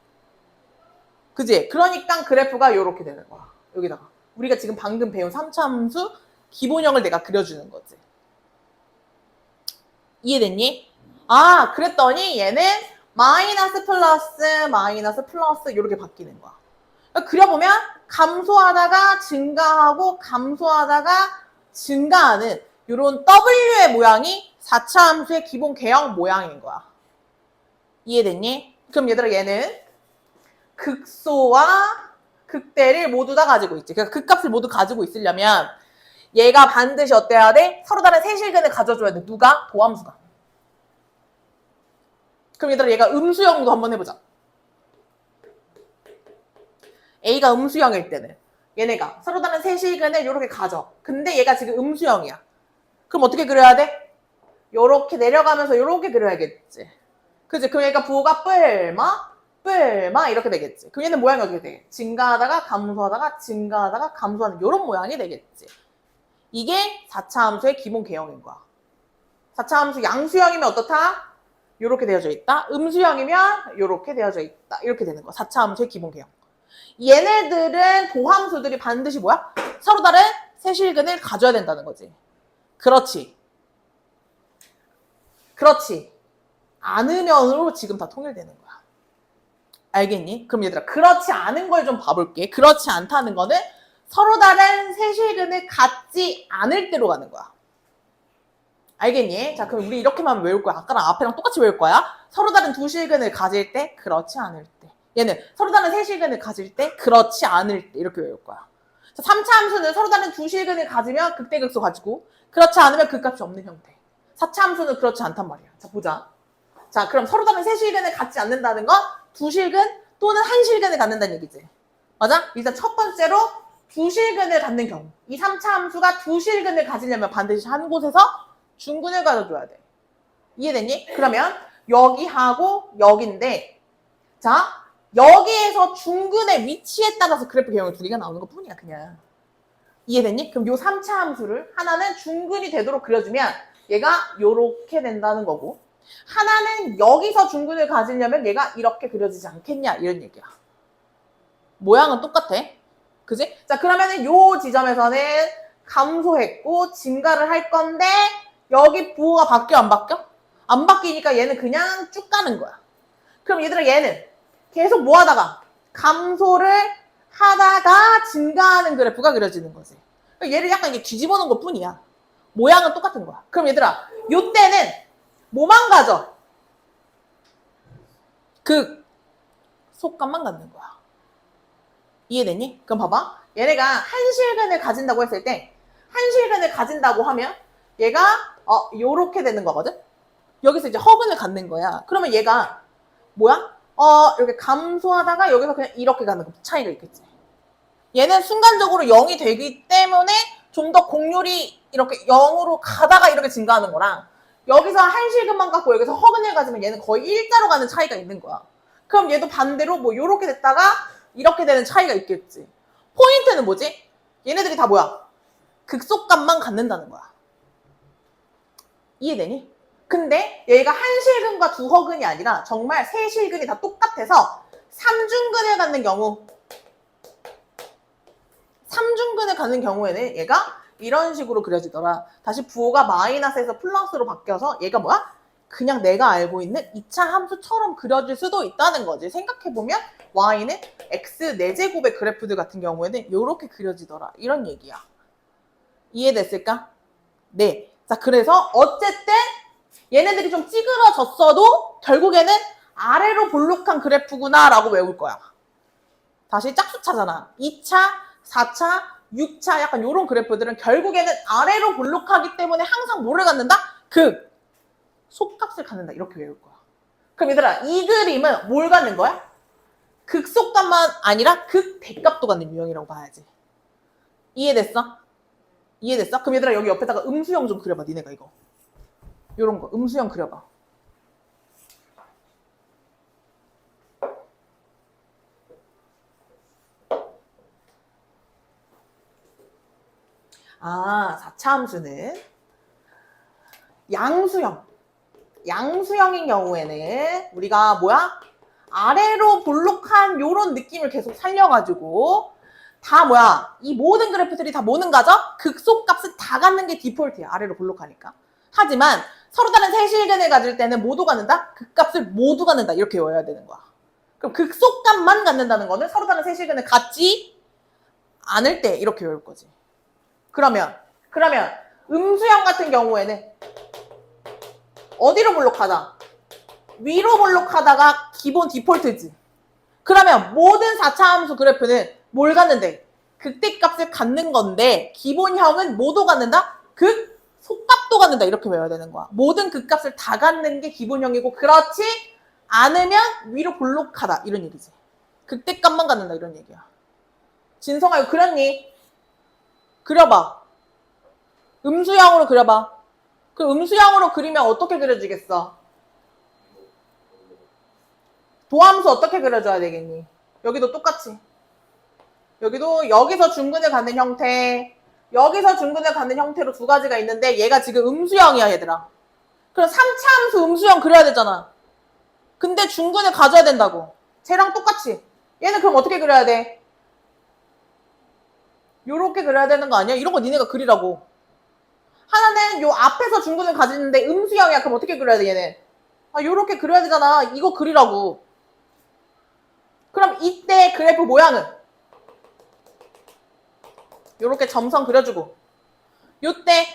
그지? 그러니까 그래프가 이렇게 되는 거야. 여기다가. 우리가 지금 방금 배운 3차 함수 기본형을 내가 그려주는 거지. 이해됐니? 아, 그랬더니 얘는 마이너스 플러스 마이너스 플러스 이렇게 바뀌는 거야. 그려보면 감소하다가 증가하고 감소하다가 증가하는 이런 W의 모양이 4차 함수의 기본 개형 모양인 거야. 이해됐니? 그럼 얘들아 얘는 극소와 극대를 모두 다 가지고 있지. 그러니까 극값을 모두 가지고 있으려면 얘가 반드시 어때야 돼? 서로 다른 세실근을 가져줘야 돼. 누가? 도함수가. 그럼 얘들아 얘가 음수형도 한번 해보자. A가 음수형일 때는 얘네가 서로 다른 세실근을 이렇게 가져. 근데 얘가 지금 음수형이야. 그럼 어떻게 그려야 돼? 요렇게 내려가면서 요렇게 그려야겠지. 그치? 그럼 얘가 부호가 뿔마 이렇게 되겠지. 그럼 얘는 모양이 어떻게 돼? 증가하다가 감소하다가 증가하다가 감소하는 요런 모양이 되겠지. 이게 4차 함수의 기본 개형인 거야. 4차 함수 양수형이면 어떻다? 요렇게 되어져 있다. 음수형이면 요렇게 되어져 있다. 이렇게 되는 거야. 4차 함수의 기본 개형. 얘네들은 도함수들이 반드시 뭐야? 서로 다른 세실근을 가져야 된다는 거지. 그렇지. 그렇지. 않으면으로 지금 다 통일되는 거야. 알겠니? 그럼 얘들아 그렇지 않은 걸 좀 봐볼게. 그렇지 않다는 거는 서로 다른 세실근을 갖지 않을 때로 가는 거야. 알겠니? 자, 그럼 우리 이렇게만 외울 거야. 아까랑 앞에랑 똑같이 외울 거야. 서로 다른 두 실근을 가질 때, 그렇지 않을 때. 얘는 서로 다른 세 실근을 가질 때, 그렇지 않을 때 이렇게 외울 거야. 자, 3차 함수는 서로 다른 두 실근을 가지면 극대극소 가지고 그렇지 않으면 극값이 없는 형태. 4차 함수는 그렇지 않단 말이야. 자, 보자. 자, 그럼 서로 다른 세 실근을 갖지 않는다는 건 두 실근 또는 한 실근을 갖는다는 얘기지. 맞아? 일단 첫 번째로 두 실근을 갖는 경우. 이 3차 함수가 두 실근을 가지려면 반드시 한 곳에서 중근을 가져줘야 돼. 이해됐니? 그러면 여기하고 여기인데 자, 여기에서 중근의 위치에 따라서 그래프 개형이 2개가 나오는 것 뿐이야, 그냥. 이해됐니? 그럼 요 3차 함수를 하나는 중근이 되도록 그려주면 얘가 요렇게 된다는 거고 하나는 여기서 중근을 가지려면 얘가 이렇게 그려지지 않겠냐 이런 얘기야. 모양은 똑같아. 그지? 자, 그러면은 요 지점에서는 감소했고 증가를 할 건데 여기 부호가 바뀌어 안 바뀌어? 안 바뀌니까 얘는 그냥 쭉 가는 거야. 그럼 얘들아 얘는 계속 뭐 하다가 감소를 하다가 증가하는 그래프가 그려지는 거지. 얘를 약간 이게 뒤집어 놓은 것 뿐이야. 모양은 똑같은 거야. 그럼 얘들아 요때는 뭐만 가져? 그 속감만 갖는 거야. 이해됐니? 그럼 봐봐. 얘네가 한 실근을 가진다고 했을 때 한 실근을 가진다고 하면 얘가 요렇게 되는 거거든? 여기서 이제 허근을 갖는 거야. 그러면 얘가 뭐야? 이렇게 감소하다가 여기서 그냥 이렇게 가는 거 차이가 있겠지. 얘는 순간적으로 0이 되기 때문에 좀 더 곡률이 이렇게 0으로 가다가 이렇게 증가하는 거랑 여기서 한실근만 갖고 여기서 허근을 가지면 얘는 거의 일자로 가는 차이가 있는 거야. 그럼 얘도 반대로 뭐 요렇게 됐다가 이렇게 되는 차이가 있겠지. 포인트는 뭐지? 얘네들이 다 뭐야? 극속값만 갖는다는 거야. 이해되니? 근데 얘가 한실근과 두허근이 아니라 정말 세 실근이 다 똑같아서 삼중근을 갖는 경우, 삼중근을 갖는 경우에는 얘가 이런 식으로 그려지더라. 다시 부호가 마이너스에서 플러스로 바뀌어서 얘가 뭐야? 그냥 내가 알고 있는 2차 함수처럼 그려질 수도 있다는 거지. 생각해보면 y는 x 4제곱의 그래프들 같은 경우에는 이렇게 그려지더라. 이런 얘기야. 이해됐을까? 네. 자, 그래서 어쨌든 얘네들이 좀 찌그러졌어도 결국에는 아래로 볼록한 그래프구나 라고 외울 거야. 다시 짝수차잖아. 2차, 4차, 6차 약간 이런 그래프들은 결국에는 아래로 볼록하기 때문에 항상 뭐를 갖는다? 속값을 갖는다. 이렇게 외울 거야. 그럼 얘들아, 이 그림은 뭘 갖는 거야? 극속값만 아니라 극대값도 갖는 유형이라고 봐야지. 이해됐어? 이해됐어? 그럼 얘들아 여기 옆에다가 음수형 좀 그려봐. 니네가 이거. 요런 거 음수형 그려봐. 아, 4차 함수는 양수형인 경우에는 우리가 뭐야? 아래로 볼록한 요런 느낌을 계속 살려가지고 다 뭐야? 이 모든 그래프들이 다 뭐는 가죠? 극속값을 다 갖는 게 디폴트야. 아래로 볼록하니까. 하지만 서로 다른 세실근을 가질 때는 모두 갖는다? 극값을 모두 갖는다. 이렇게 외워야 되는 거야. 그럼 극속값만 갖는다는 거는 서로 다른 세실근을 갖지 않을 때 이렇게 외울 거지. 그러면 음수형 같은 경우에는 어디로 볼록하다? 위로 볼록하다가 기본 디폴트지. 그러면 모든 4차 함수 그래프는 뭘 갖는데? 극대값을 갖는 건데 기본형은 뭐도 갖는다? 속값도 갖는다. 이렇게 외워야 되는 거야. 모든 극값을 다 갖는 게 기본형이고 그렇지 않으면 위로 볼록하다. 이런 얘기지. 극대값만 갖는다. 이런 얘기야. 진성아 이거 그렸니? 그려봐. 음수형으로 그려봐. 그 음수형으로 그리면 어떻게 그려지겠어? 도함수 어떻게 그려줘야 되겠니? 여기도 똑같이. 여기도 여기서 중근을 갖는 형태, 여기서 중근을 갖는 형태로 두 가지가 있는데 얘가 지금 음수형이야 얘들아. 그럼 3차 함수 음수형 그려야 되잖아. 근데 중근을 가져야 된다고. 쟤랑 똑같이. 얘는 그럼 어떻게 그려야 돼? 요렇게 그려야 되는 거 아니야? 이런 거 니네가 그리라고. 하나는 요 앞에서 중근을 가지는데 음수형이야. 그럼 어떻게 그려야 돼 얘는? 아 요렇게 그려야 되잖아. 이거 그리라고. 그럼 이때 그래프 모양은 요렇게 점선 그려주고 요때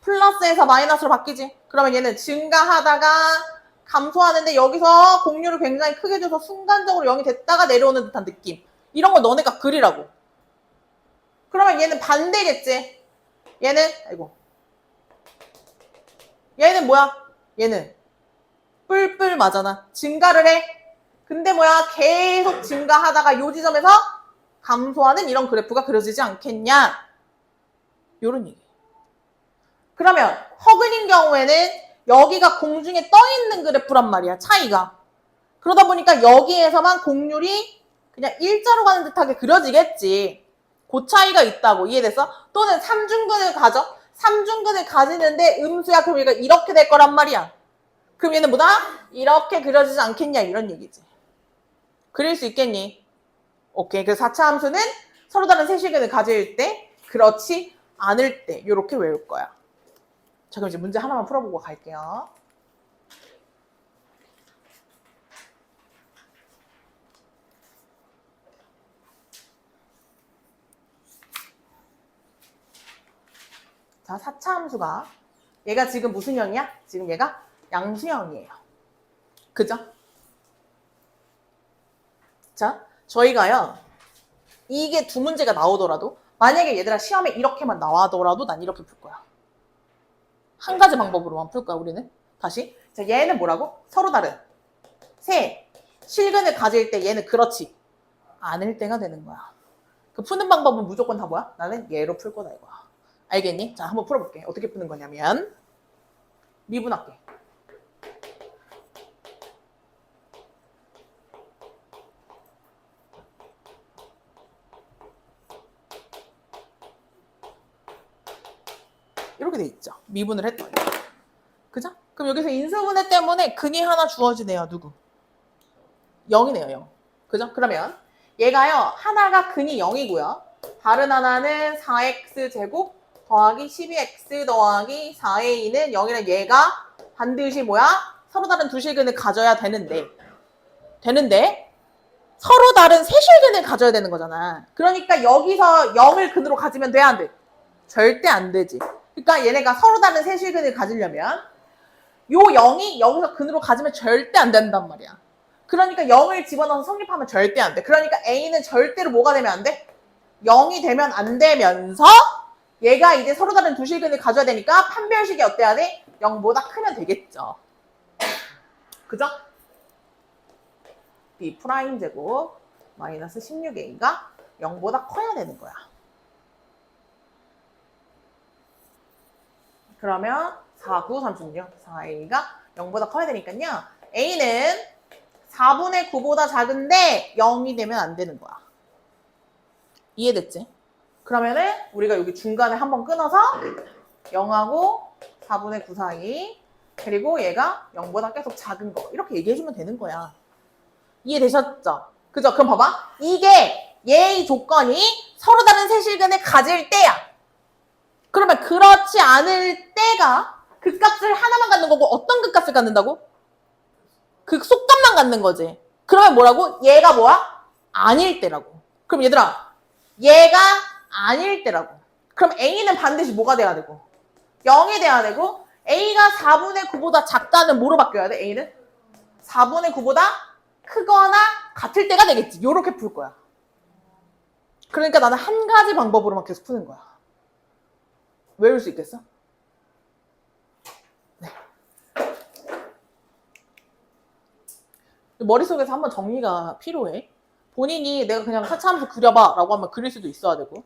플러스에서 마이너스로 바뀌지. 그러면 얘는 증가하다가 감소하는데 여기서 곡률을 굉장히 크게 줘서 순간적으로 0이 됐다가 내려오는 듯한 느낌. 이런 걸 너네가 그리라고. 그러면 얘는 반대겠지. 얘는 뭐야? 얘는 뿔뿔 맞잖아. 증가를 해. 근데 뭐야? 계속 증가하다가 요 지점에서 감소하는 이런 그래프가 그려지지 않겠냐? 요런 얘기. 그러면 허근인 경우에는 여기가 공중에 떠있는 그래프란 말이야. 차이가. 그러다 보니까 여기에서만 곡률이 그냥 일자로 가는 듯하게 그려지겠지. 그 차이가 있다고. 이해됐어? 또는 삼중근을 가져. 삼중근을 가지는데 음수야. 그럼 얘가 이렇게 될 거란 말이야. 그럼 얘는 뭐다? 이렇게 그려지지 않겠냐? 이런 얘기지. 그릴 수 있겠니? 오케이. 그 4차 함수는 서로 다른 세실근을 가질 때, 그렇지 않을 때 이렇게 외울 거야. 자, 그럼 이제 문제 하나만 풀어보고 갈게요. 자, 4차 함수가 얘가 지금 무슨 형이야? 지금 얘가 양수형이에요. 그죠? 자, 저희가요. 이게 두 문제가 나오더라도 만약에 얘들아 시험에 이렇게만 나와더라도 난 이렇게 풀 거야. 한 가지 방법으로만 풀 거야 우리는. 다시. 자, 얘는 뭐라고? 서로 다른 세 실근을 가질 때 얘는 그렇지 않을 때가 되는 거야. 그 푸는 방법은 무조건 다 뭐야? 나는 얘로 풀 거다 이거야. 알겠니? 자, 한번 풀어볼게. 어떻게 푸는 거냐면 미분할게. 이렇게 돼 있죠. 미분을 했더니. 그죠? 그럼 여기서 인수분해 때문에 근이 하나 주어지네요. 누구? 0이네요. 0. 그죠? 그러면 얘가요. 하나가 근이 0이고요. 다른 하나는 4x제곱 더하기 12x 더하기 4a는 0이라 얘가 반드시 뭐야? 서로 다른 두 실근을 가져야 되는데 서로 다른 세 실근을 가져야 되는 거잖아. 그러니까 여기서 0을 근으로 가지면 돼, 안 돼? 절대 안 되지. 그러니까 얘네가 서로 다른 세 실근을 가지려면 요 0이 여기서 근으로 가지면 절대 안 된단 말이야. 그러니까 0을 집어넣어서 성립하면 절대 안 돼. 그러니까 A는 절대로 뭐가 되면 안 돼? 0이 되면 안 되면서 얘가 이제 서로 다른 두 실근을 가져야 되니까 판별식이 어때야 돼? 0보다 크면 되겠죠. 그죠? B 프라임 제곱 마이너스 16A가 0보다 커야 되는 거야. 그러면 4, 9, 36, 4A가 0보다 커야 되니까요. A는 4분의 9보다 작은데 0이 되면 안 되는 거야. 이해됐지? 그러면은 우리가 여기 중간에 한번 끊어서 0하고 4분의 9 사이 그리고 얘가 0보다 계속 작은 거 이렇게 얘기해주면 되는 거야. 이해되셨죠? 그죠? 그럼 봐봐. 이게 얘의 조건이 서로 다른 세 실근을 가질 때야. 그러면 그렇지 않을 때가 극값을 하나만 갖는 거고 어떤 극값을 갖는다고? 극속값만 갖는 거지. 그러면 뭐라고? 얘가 뭐야? 아닐 때라고. 그럼 얘들아 얘가 아닐 때라고. 그럼 A는 반드시 뭐가 돼야 되고? 0이 돼야 되고 A가 4분의 9보다 작다는 뭐로 바뀌어야 돼? A는? 4분의 9보다 크거나 같을 때가 되겠지. 요렇게 풀 거야. 그러니까 나는 한 가지 방법으로만 계속 푸는 거야. 외울 수 있겠어? 네. 머릿속에서 한번 정리가 필요해. 본인이 내가 그냥 사차함수 그려봐 라고 하면 그릴 수도 있어야 되고